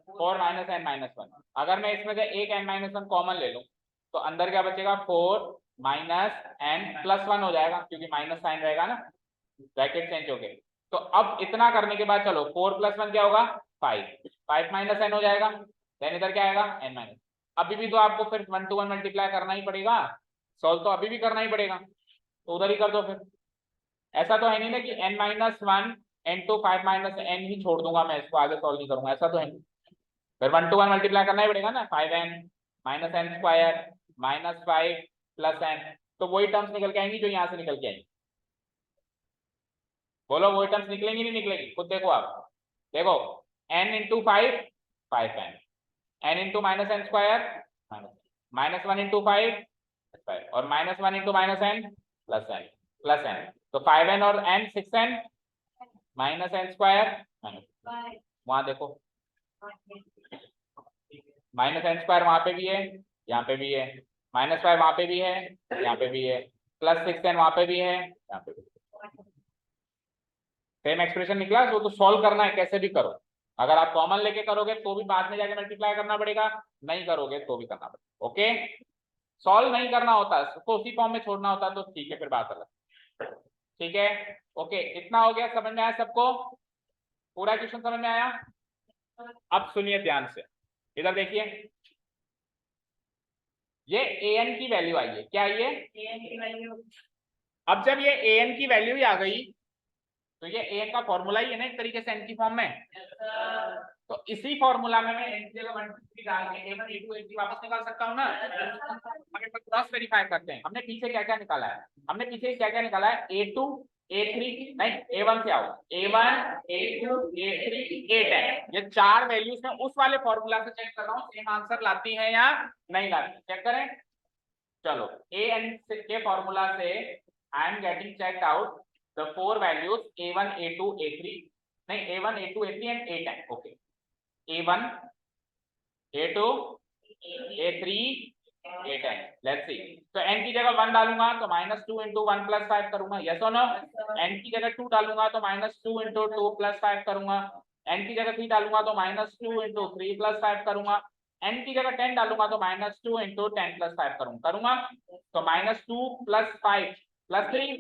Four minus n minus one, अगर मैं इसमें से एक n माइनस वन कॉमन ले लूं तो अंदर क्या बचेगा, 4 माइनस एन प्लस 1 हो जाएगा क्योंकि माइनस साइन रहेगा ना, ब्रैकेट चेंज हो गए। तो अब इतना करने के बाद चलो 4 + 1 क्या होगा 5, 5 माइनस एन हो जाएगा, देन इधर क्या आएगा n माइनस। अभी भी तो आपको फिर 1 to 1 मल्टीप्लाई करना ही पड़ेगा, सॉल्व तो अभी भी करना ही पड़ेगा, तो उधर ही कर दो फिर। ऐसा तो है नहीं ना कि n-1 n to 5 minus n ही छोड़ दूंगा मैं, इसको आगे सॉल्व नहीं करूंगा, ऐसा तो है नहीं। फिर 1 to 1 मल्टीप्लाई करना ही पड़ेगा ना, 5n minus n square -5 plus n, तो वही टर्म्स निकल के आएंगी जो यहाँ से निकल के आएंगी। बोलो वही टर्म्स निकलेंगी नहीं निकलेंगी, खुद देखो आप, देखो n इंटू 5 5n, n इंटू माइनस एन स्क्वायर -1 इंटू 5 और -1 इंटू माइनस एन प्लस n, तो 5n और n 6n minus n square वहां देखो माइनस एन स्क्वायर वहां पे भी है, यहाँ पे भी है, -5 वहां पे भी है, यहाँ पे भी है, प्लस 6n वहां पे भी है, यहाँ पे भी। सेम एक्सप्रेशन निकला, तो सॉल्व करना है कैसे भी करो। अगर आप कॉमन लेके करोगे तो भी बाद में जाके मल्टीप्लाई करना पड़ेगा, नहीं करोगे तो भी करना पड़ेगा। ओके, सॉल्व नहीं करना होता उसको उसी फॉर्म में छोड़ना होता तो ठीक है, फिर बात अलग। ठीक है, ओके, इतना हो गया, समझ में आया सबको, पूरा क्वेश्चन समझ में आया। अब सुनिए ध्यान से, इधर देखिए, ये an की वैल्यू आई है, क्या आई है an की वैल्यू। अब जब ये an की वैल्यू ही आ गई तो ये an का फॉर्मूला ही है ना एक तरीके से n की फॉर्म में, तो इसी फॉर्मूला में मैं n की जगह 1 2 3 डाल के a1 a2 a3 वापस निकाल सकता हूं ना। अगर क्रॉस वेरीफाई करते हैं, हमने पीछे क्या क्या निकाला है, हमने पीछे क्या क्या निकाला है, a2 a3 नहीं a1 से आओ, a1 a2 a3 a10, ये चार वैल्यूज में उस वाले फॉर्मूला से चेक कर रहा हूँ सेम आंसर लाती है या नहीं लाती, चेक करें। चलो an के फॉर्मूला से I am getting checked out the 4 values a1 a2 a3 नहीं a1 a2 a3 and a10। Okay, a1 a2 a3 a10, let's see. तो n की जगह 1 डालूंगा तो -2 इंटू 1 + 5 करूंगा, यस और नो। n की जगह 2 डालूंगा तो -2 इंटू 2 + 5 करूंगा, n की जगह 3 डालूंगा तो -2 इंटू 3 + 5 करूंगा, n की जगह 10 डालूंगा तो -2 इंटू 10 + 5 करूंगा, तो -2 + 5 + 3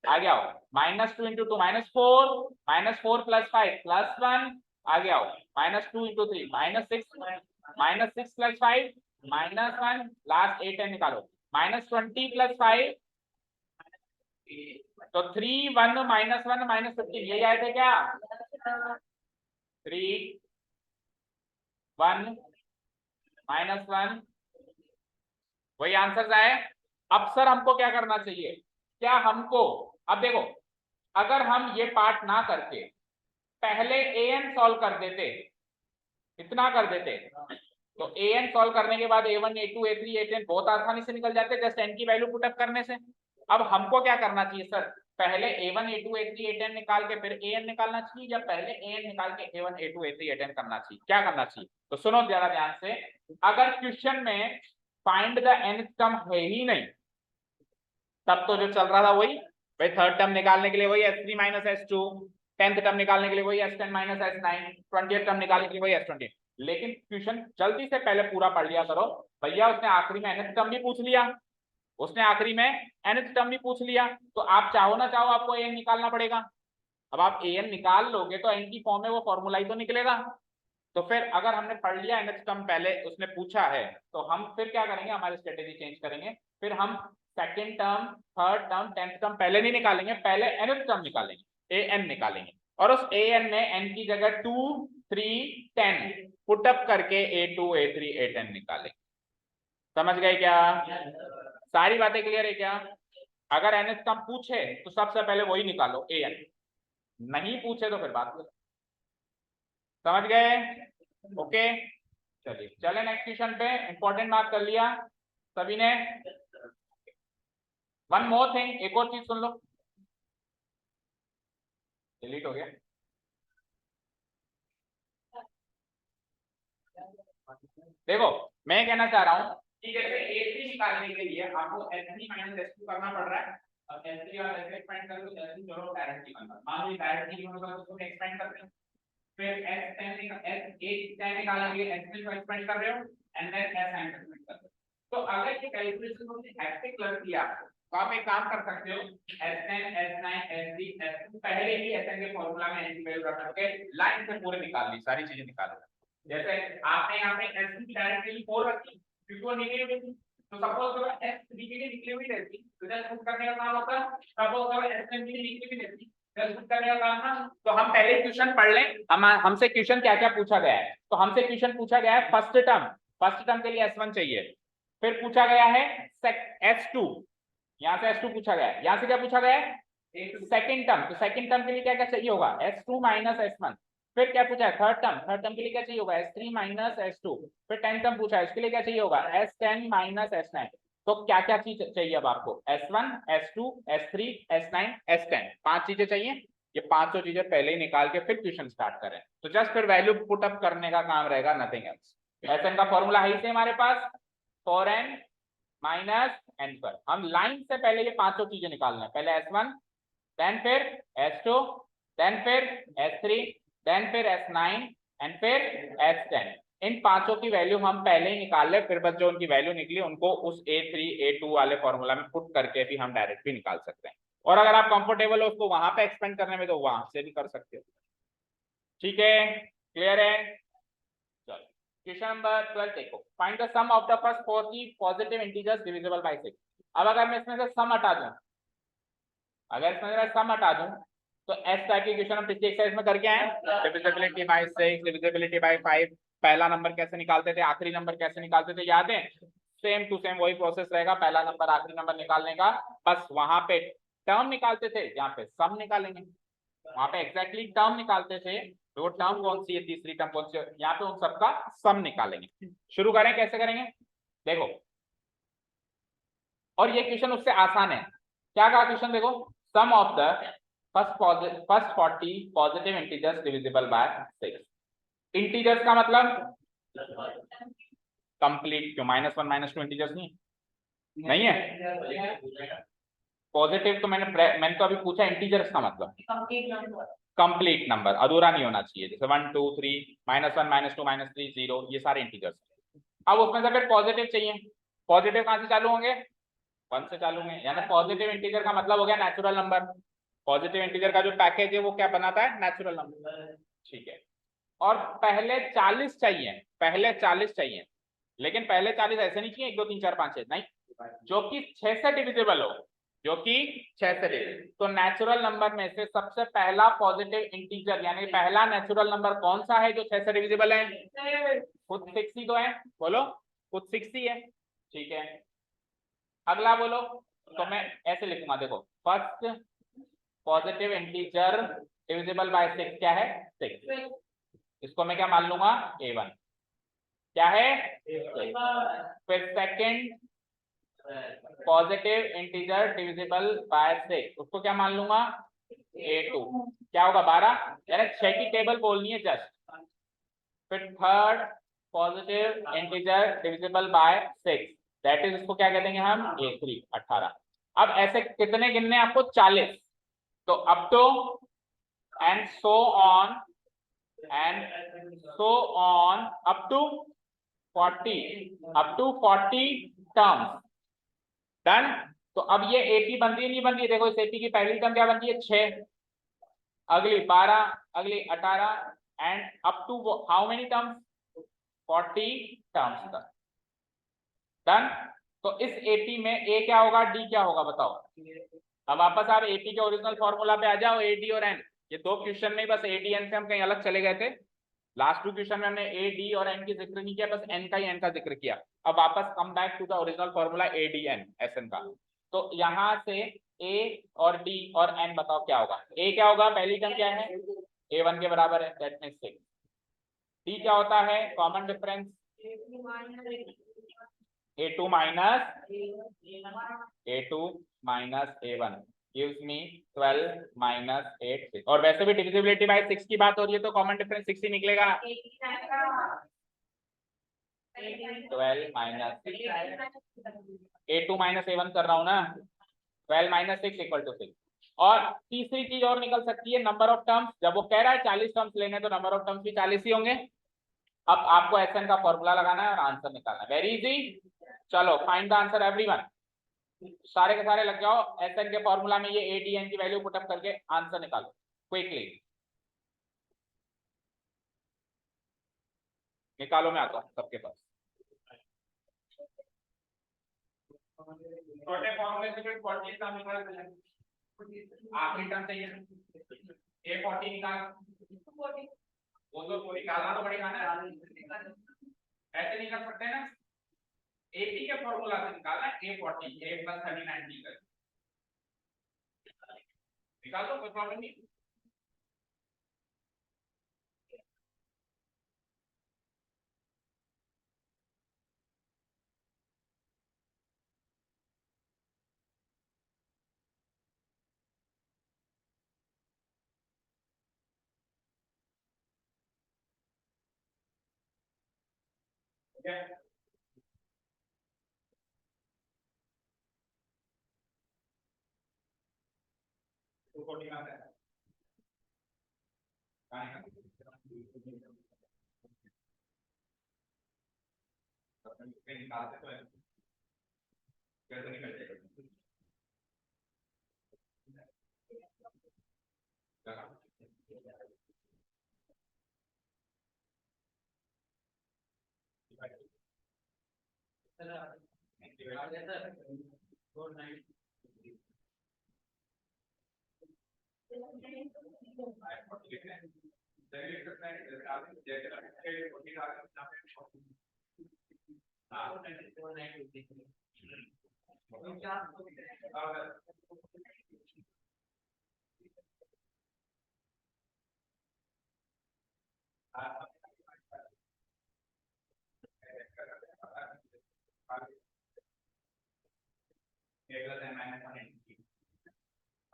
आ गया हो, -2 इंटू 2 -4 -4 + 5 +1 आ गया हो, -2 इंटू 3 -6 -6 + 5 -1 लास्ट 8 निकालो, -20 + 5 तो 3 1 -1 -15 ये आए थे क्या? 3 1 -1 वही आंसर आए। अब सर हमको क्या करना चाहिए? क्या हमको, अब देखो, अगर हम ये पार्ट ना करके पहले an सॉल्व कर देते, इतना कर देते, तो an सॉल्व करने के बाद a1 a2 a3 a10 बहुत आसानी से निकल जाते जस्ट n की वैल्यू पुट अप करने से। अब हमको क्या करना चाहिए सर? पहले a1 a2 a3 a10 निकाल के फिर an निकालना चाहिए, या पहले an निकाल के a1 a2 a3 a10 करना चाहिए? क्या करना चाहिए? तो सुनो जरा ध्यान से, अगर क्वेश्चन में फाइंड द nth टर्म है ही नहीं, तब तो जो चल रहा था वही, भाई थर्ड टर्म निकालने के लिए वही s3 - s2, 10th टर्म निकालने के लिए वही s10 - s9, 20th टर्म निकालने के लिए वही s20। लेकिन क्वेश्चन जल्दी से पहले पूरा पढ़ लिया करो भैया, उसने आखिरी में nth टर्म भी पूछ लिया, उसने आखिरी में nth टर्म भी पूछ लिया, तो आप चाहो ना चाहो आपको an निकालना पड़ेगा। अब आप an निकाल लोगे तो n की फॉर्म में वो फॉर्मूला ही तो निकलेगा। तो फिर अगर हमने पढ़ लिया nth टर्म पहले उसने पूछा है, तो हम फिर क्या करेंगे? हमारी स्ट्रेटेजी चेंज करेंगे, फिर हम second term, third term, 10th term पहले नहीं निकालेंगे, पहले nth टर्म निकालेंगे, an निकालेंगे, और उस an में n की जगह 2 3 10 पुट अप करके a2 a3 a10 निकालेंगे। समझ गए क्या? सारी बातें क्लियर है क्या? अगर nth टर्म पूछे तो सबसे पहले वही निकालो an, नहीं पूछे तो फिर बात करो। समझ गए? ओके, चलिए चले नेक्स्ट क्वेश्चन पे। इंपॉर्टेंट बात कर लिया सभी ने। वन मोर थिंग, एक और चीज सुन लो। डिलीट हो गया। देखो मैं कहना चाह रहा हूँ कि जैसे A3 निकालने के लिए आपको S3 - S2 करना पड़ रहा है। अब S3 और S एक्सपेंड कर दो, S2 करो डायरेक्टली बनता, मान लो डायरेक्टली होगा तो उसको एक्सपेंड करते हैं, फिर S10 S10 निकालने के लिए S3 को एक्सपेंड कर रहे हो एंड देन S9 को एक्सपेंड कर रहे हो। तो अगर ये कैलकुलेशन थोड़ी हेक्टिक लगती है आपको, तो आप एक काम कर सकते हो, S10 S9 S3 S2 पहले ही SN के फॉर्मूला में n की वैल्यू रख करके लाइन से पूरे निकाल ली, सारी चीजें निकाल ली। जैसे आपने यहाँ पे S2 की डायरेक्टली 4 रखी क्योंकि वो निकली थी, तो सपोज करो S3 की निकली हुई रहती तो जस्ट पुट करने का काम होता, सपोज करो S10 की निकली हुई रहती जस्ट पुट करने का काम ना। तो हम पहले क्वेश्चन पढ़ लें, हमसे क्वेश्चन क्या क्या पूछा गया है। तो हमसे क्वेश्चन पूछा गया है फर्स्ट टर्म के लिए S1 चाहिए, फिर पूछा गया है S2, यहाँ से S2 पूछा गया है, यहाँ से क्या पूछा गया है? सेकंड टर्म, तो सेकंड टर्म के लिए क्या क्या चाहिए होगा? S2 - S1। फिर क्या पूछा है? थर्ड टर्म के लिए क्या चाहिए होगा? S3 - S2। फिर 10th टर्म पूछा है, इसके लिए क्या चाहिए होगा? S10 - S9। तो क्या क्या चीज चाहिए अब आपको? S1 S2 S3 S9 S10, 5 चीजें चाहिए। ये पांचों चीजें पहले ही निकाल के फिर क्वेश्चन स्टार्ट करें, तो जस्ट फिर वैल्यू पुट अप करने का काम रहेगा, नथिंग एल्स। SN का फॉर्मूला है इसे हमारे पास 4n - n पर हम लाइन से पहले ये पांचों चीजें निकालना है, पहले S1 देन फिर S2 देन फिर S3 देन फिर S9 एंड फिर S10। इन पांचों की वैल्यू हम पहले ही निकाल ले, फिर बस जो उनकी वैल्यू निकली उनको उस A3 A2 वाले फॉर्मूला में पुट करके भी हम डायरेक्ट भी निकाल सकते हैं, और अगर आप कंफर्टेबल हो उसको वहां पे एक्सपेंड करने में तो वहां से भी कर सकते हो। ठीक है, क्लियर है? चलो क्वेश्चन नंबर 12 देखो, find the sum of the first 40 positive integers divisible by 6। अब अगर मैं इसमें से सम हटा दूं, अगर इसमें जरा सम हटा दूं, तो एस टाइप के क्वेश्चन हम पिछले एक्सरसाइज में करके आए, डिविजिबिलिटी बाय 6, डिविजिबिलिटी बाय 5, पहला नंबर कैसे निकालते थे, आखिरी नंबर कैसे निकालते थे, याद है? सेम टू सेम वही प्रोसेस रहेगा, पहला नंबर आखिरी नंबर निकालने का, बस वहां पे टर्म निकालते थे, यहाँ पे सम निकालेंगे। वहां पे एग्जैक्टली टर्म निकालते थे, तो वो टर्म कौन सी है, तीसरी टर्म कौन सी है, यहाँ पे उन सबका सम निकालेंगे। शुरू करें, कैसे करेंगे देखो, और ये क्वेश्चन उससे आसान है। क्या कहा क्वेश्चन देखो, sum of the first 40 positive integers divisible by 6। Integers का मतलब कंप्लीट, क्यों -1 -2 इंटीजर्स नहीं है? पॉजिटिव तो मैंने तो अभी पूछा इंटीजर्स का मतलब कंप्लीट नंबर, अधूरा नहीं होना चाहिए, जैसे 1 2 3 -1 -2 -3 0, ये सारे इंटीजर्स। अब उसमें से फिर पॉजिटिव चाहिए, पॉजिटिव कहां से चालू होंगे? 1 से चालू होंगे, यानी पॉजिटिव इंटीजर का मतलब हो गया नेचुरल नंबर। पॉजिटिव इंटीजर का जो पैकेज है वो क्या बनाता है? Natural number. ठीक है, और पहले 40 चाहिए, पहले 40 चाहिए, लेकिन पहले 40 ऐसे नहीं किए 1 2 3 4 5 6 नहीं, जो कि 6 से डिविजिबल हो, जो कि 6 से डिविजिबल। तो नेचुरल नंबर में से सबसे पहला पॉजिटिव इंटीजर यानी पहला नेचुरल नंबर कौन सा है जो 6 से डिविजिबल है? खुद 6 ही तो है, बोलो खुद 6 ही है, ठीक है। अगला बोलो, तो मैं ऐसे लिखूंगा, देखो first positive integer divisible by 6 क्या है? 6। इसको मैं क्या मान लूंगा? A1 क्या है? 6। फिर second positive integer divisible by 6 उसको क्या मान लूंगा? A2 क्या होगा? 12, यानी 6 की टेबल बोलनी है जस्ट। फिर third positive integer divisible by 6 that is, इसको क्या कह देंगे हम? A3 18। अब ऐसे कितने गिनने आपको? 40। तो up to and so on up to 40 terms done. तो अब ये AP बन रही है नहीं बन रही है? देखो इस AP की पहली टर्म क्या बन रही है? 6, अगली 12, अगली 18 and up to how many terms? 40 terms तक डन। तो इस AP में A क्या होगा, D क्या होगा बताओ? अब वापस आप AP के ओरिजिनल फॉर्मूला पे आ जाओ, AD और N। ये दो क्वेश्चन में बस AD N से हम कहीं अलग चले गए थे। लास्ट 2 क्वेश्चन में हमने AD और N की जिक्र नहीं किया, बस N का ही N का जिक्र किया। अब वापस come back to the original formula ADN SN का। तो यहां से A और D और N बताओ क्या होगा? A क्या होगा? पहली टर्म क्या है? A1 के बराबर है, दैट मींस 6। D क्या होता है? Common difference A2 minus A1 gives me 12 minus 8 6। और वैसे भी डिविजिबिलिटी बाय 6 की बात हो रही है तो कॉमन डिफरेंस 6 ही निकलेगा। 12 माइनस A2 माइनस A1 कर रहा हूं ना, 12 माइनस 6 इक्वल टू 6। और तीसरी चीज और निकल सकती है, नंबर ऑफ टर्म्स। जब वो कह रहा है 40 टर्म्स लेने तो नंबर ऑफ टर्म्स भी 40 ही होंगे। अब आपको SN का फॉर्मूला लगाना है और आंसर निकालना है, वेरी इजी। चलो फाइंड द आंसर एवरीवन, सारे के सारे लग जाओ। SN के फॉर्मूला में ये ADN की वैल्यू पुटअप करके आंसर निकालो क्विकली। निकालो, मैं आता हूँ सबके पास। छोटे फॉर्मूले से फिर 40 का निकाल देना, आखिरी टर्म चाहिए A40 निकाल, वो तो निकालना तो पड़ेगा ना, ऐसे नहीं कर सकते ना। AP के फॉर्मूला से निकालना A40 A + 39 कर निकाल दो, कोई प्रॉब्लम नहीं। निकालते तो है, कैसे निकल जाएगा?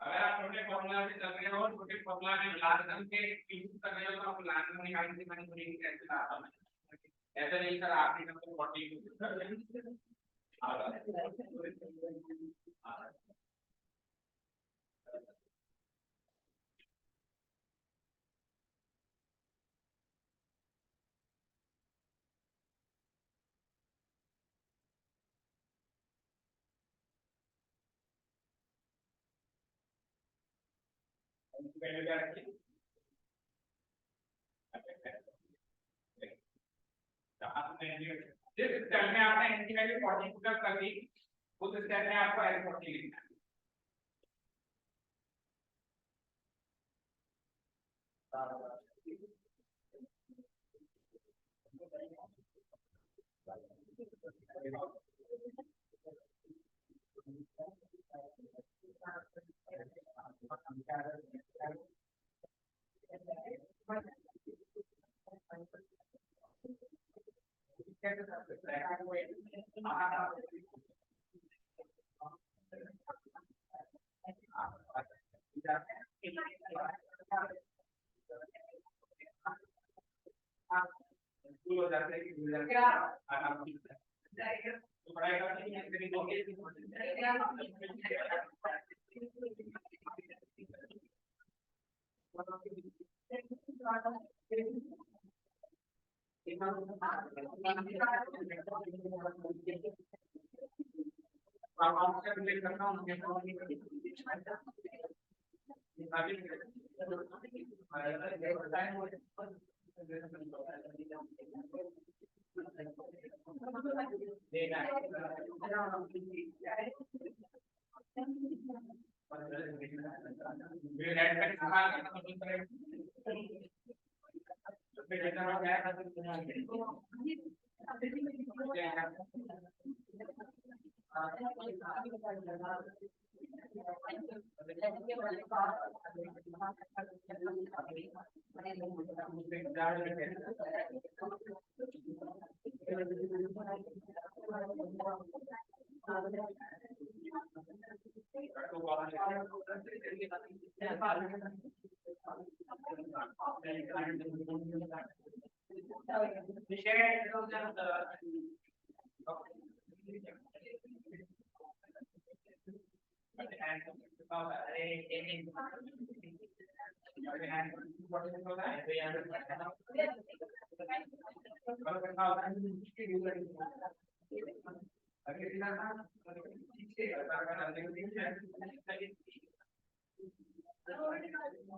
अगर आप छोटे फॉर्मूला से चल रहे हो, छोटे फॉर्मूला में लार्ज के यूज कर रहे हो तो आपको लार्ज में निकालने की मैंने पूरी कैसे आता है, ऐसा नहीं सर आपने तो 40 यूज कर रहे हैं। वैल्यू क्या रखी? आपने जिस स्टेप में आपने n की वैल्यू 40 पुट कर दी उस स्टेप में आपको s40 लिखना है।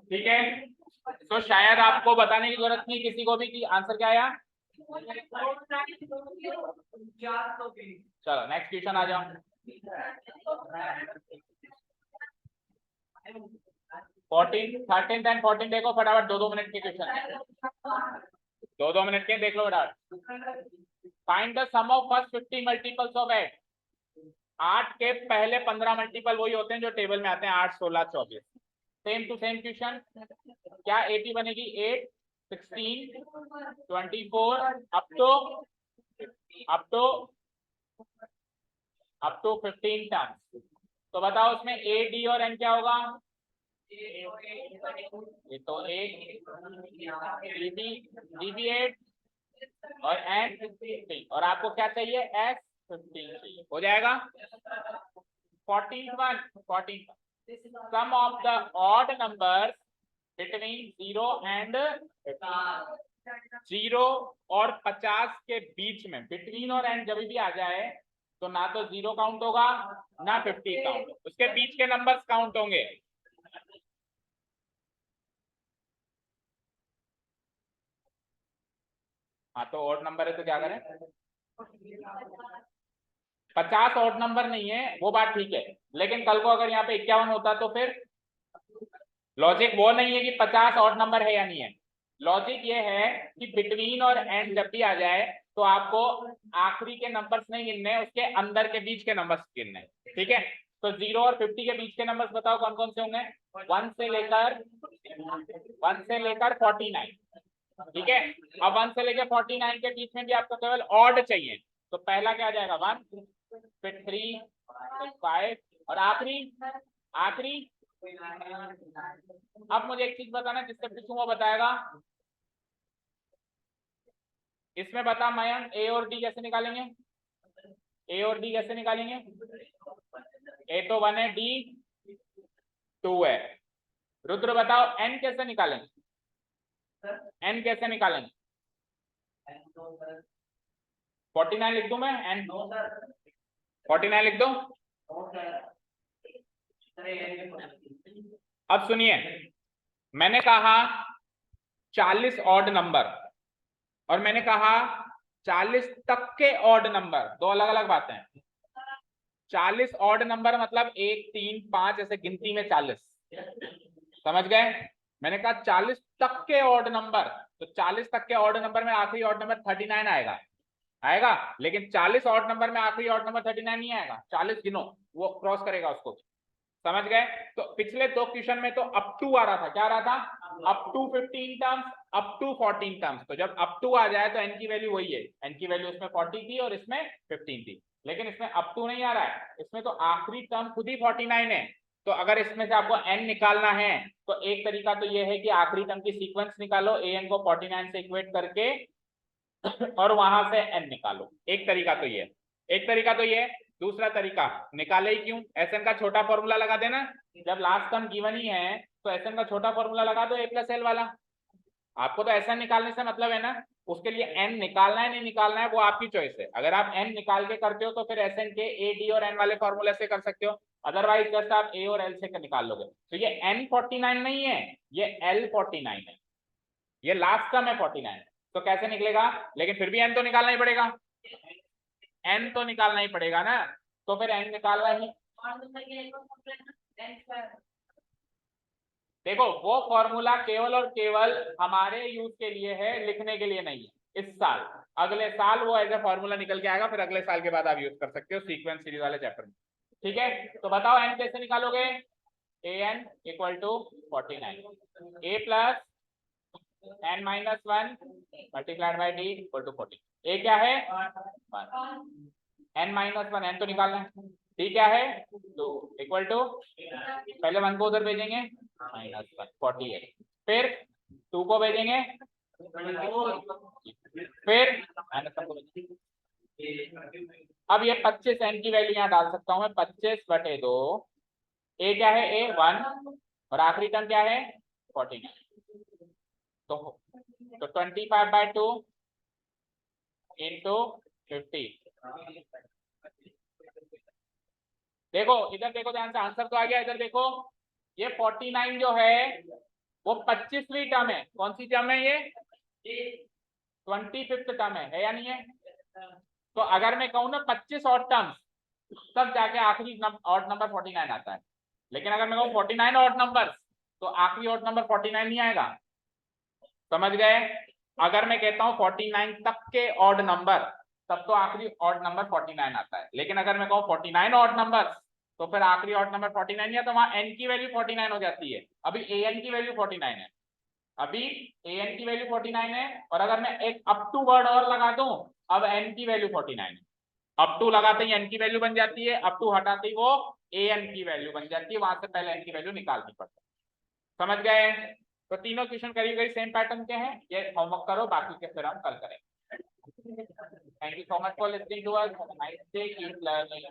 ठीक है, तो शायद आपको बताने की जरूरत नहीं किसी को भी कि आंसर क्या आया। चलो नेक्स्ट क्वेश्चन आ जाओ। 14, 13 एंड 14 देखो फटाफट, 2-2 मिनट के क्वेश्चन है, 2-2 मिनट के देख लो फटाफट। Find the sum of first 50 multiples of 8। 8 के पहले 15 मल्टीपल वही होते हैं जो टेबल में आते हैं, 8, 16, 24। सेम टू सेम क्वेश्चन, क्या 80 बनेगी? 8, 16, 24 अप टू 15 टर्म्स। तो बताओ उसमें ए, डी और एन क्या होगा? ये तो ए, डी 8 और एन 15, और आपको क्या चाहिए? एस 15 चाहिए, हो जाएगा। 14 sum of the odd numbers between 0 and 0 और 50 के बीच में, बिटवीन और एंड जब भी आ जाए तो ना तो 0 काउंट होगा ना 50 काउंट, उसके बीच के नंबर्स काउंट होंगे। हाँ तो ऑड नंबर है तो क्या करें? 50 ऑड नंबर नहीं है वो बात ठीक है, लेकिन कल को अगर यहाँ पे 51 होता तो फिर लॉजिक वो नहीं है कि 50 ऑड नंबर है या नहीं है। लॉजिक ये है कि बिटवीन और एंड जब भी आ जाए तो आपको आखिरी के नंबर्स नहीं गिनने, उसके अंदर के बीच के नंबर्स गिनने। ठीक है, तो 0 और 50 के बीच के नंबर्स बताओ कौन कौन से होंगे? 1 से लेकर 49। ठीक है, अब 1 से लेकर 49 के बीच में भी आपको केवल ऑड चाहिए, तो पहला क्या आ जाएगा? 1, फिर 3, फिर 5 और आखिरी। अब मुझे एक चीज बताना, जिससे पूछूं वो बताएगा। इसमें बता मयंक, ए और डी कैसे निकालेंगे? ए और डी कैसे निकालेंगे? ए तो 1 है, डी 2 है। रुद्र बताओ एन कैसे निकालेंगे? एन कैसे निकालेंगे? 49 लिख दूं मैं? एन 49 लिख दो। अब सुनिए, मैंने कहा 40 ऑड नंबर और मैंने कहा 40 तक के ऑड नंबर, दो अलग अलग बातें हैं। 40 ऑड नंबर मतलब 1 3 5 ऐसे गिनती में 40, समझ गए। मैंने कहा 40 तक के ऑड नंबर, तो 40 तक के ऑड नंबर में आखिरी ऑड नंबर 39 आएगा, आएगा। लेकिन 40 ऑड नंबर में आखिरी ऑड नंबर 39 नहीं आएगा, 40 गिनो, वो क्रॉस करेगा उसको, समझ गए। तो पिछले दो क्वेश्चन में तो अप टू आ रहा था, क्या आ रहा था, up to 15 terms, up to 14 terms. तो जब अप टू आ जाए तो एन की वैल्यू वही है, एन की वैल्यू उसमें 40 थी और इसमें 15 थी। लेकिन इसमें अप टू नहीं आ रहा है, इसमें तो आखिरी टर्म खुद ही 49 है। तो अगर इसमें से आपको एन निकालना है तो एक तरीका तो ये है कि आखिरी टर्म की सीक्वेंस निकालो, ए एन को 49 से इक्वेट करके और वहां से एन निकालो। एक तरीका तो ये, एक तरीका तो ये। दूसरा तरीका, निकाले ही क्यों, एसएन का छोटा फॉर्मूला लगा देना। जब लास्ट टर्म गिवन ही है तो एसएन का छोटा फॉर्मूला लगा दो, ए प्लस एल वाला। आपको तो एसएन निकालने से मतलब है ना, उसके लिए एन निकालना है नहीं निकालना है वो आपकी चॉइस है। अगर आप एन निकाल के करते हो तो फिर एसएन के ए डी और एन वाले फॉर्मूले से कर सकते हो, अदरवाइज जस्ट आप ए और एल से निकाल लोगे। तो ये एन 49 नहीं है, ये एल 49 है, ये लास्ट टर्म है 49 है। तो कैसे निकलेगा, लेकिन फिर भी एन तो निकालना ही पड़ेगा, एन तो निकालना ही पड़ेगा ना। तो फिर एन निकालना ही, देखो वो फॉर्मूला केवल और केवल हमारे यूज के लिए है, लिखने के लिए नहीं है। इस साल, अगले साल वो एज ए फॉर्मूला निकल के आएगा, फिर अगले साल के बाद आप यूज कर सकते हो सीक्वेंस सीरीज वाले चैप्टर में, ठीक है। तो बताओ एन कैसे निकालोगे, a n equal to 49, a plus n minus 1 multiplied by d equal to 40। A क्या है 1, एन माइनस 1, एन तो निकालना है, डी क्या है 2 इक्वल टू, पहले 1 को उधर भेजेंगे माइनस 1 48, फिर 2 को भेजेंगे, फिर माइनस 1 को भेजेंगे। अब ये 25 एन की वैल्यू यहाँ डाल सकता हूँ मैं, 25/2, ए क्या है ए 1 और आखिरी टर्म क्या है 49, तो 25/2 इंटू 50। देखो इधर देखो ध्यान से, आंसर तो आ गया, इधर देखो ये 49 जो है वो 25वीं टर्म है। कौन सी टर्म है ये, 25th टर्म है या नहीं है। तो अगर मैं कहूँ ना 25 ऑड टर्म्स, तब जाके आखिरी ऑड नंबर 49 आता है। लेकिन अगर मैं कहूँ 49 ऑड नंबर, तो आखिरी ऑड नंबर 49 नहीं आएगा, समझ गए। अगर मैं कहता हूँ 49 तक के ऑड नंबर, तब तो आखिरी ऑड नंबर 49 आता है। लेकिन अगर मैं कहूँ 49 ऑड नंबर, तो फिर आखिरी ऑड नंबर 49 है, तो वहां एन की वैल्यू 49 हो जाती है। अभी ए एन की वैल्यू 49 है, अभी ए एन की वैल्यू 49 है, और अगर मैं एक अप टू वर्ड और लगा दूं, अब एन की वैल्यू 49 है। अप टू लगाते ही एन की वैल्यू बन जाती है, अप टू हटाते ही वो ए एन की वैल्यू बन जाती है, वहां से पहले एन की वैल्यू निकालनी पड़ती है, समझ गए। तो तीनों क्वेश्चन करीब करीब सेम पैटर्न के हैं, ये होमवर्क करो, बाकी के फिर हम कल करेंगे। Thank you so much for listening to us, nice day, keep learning.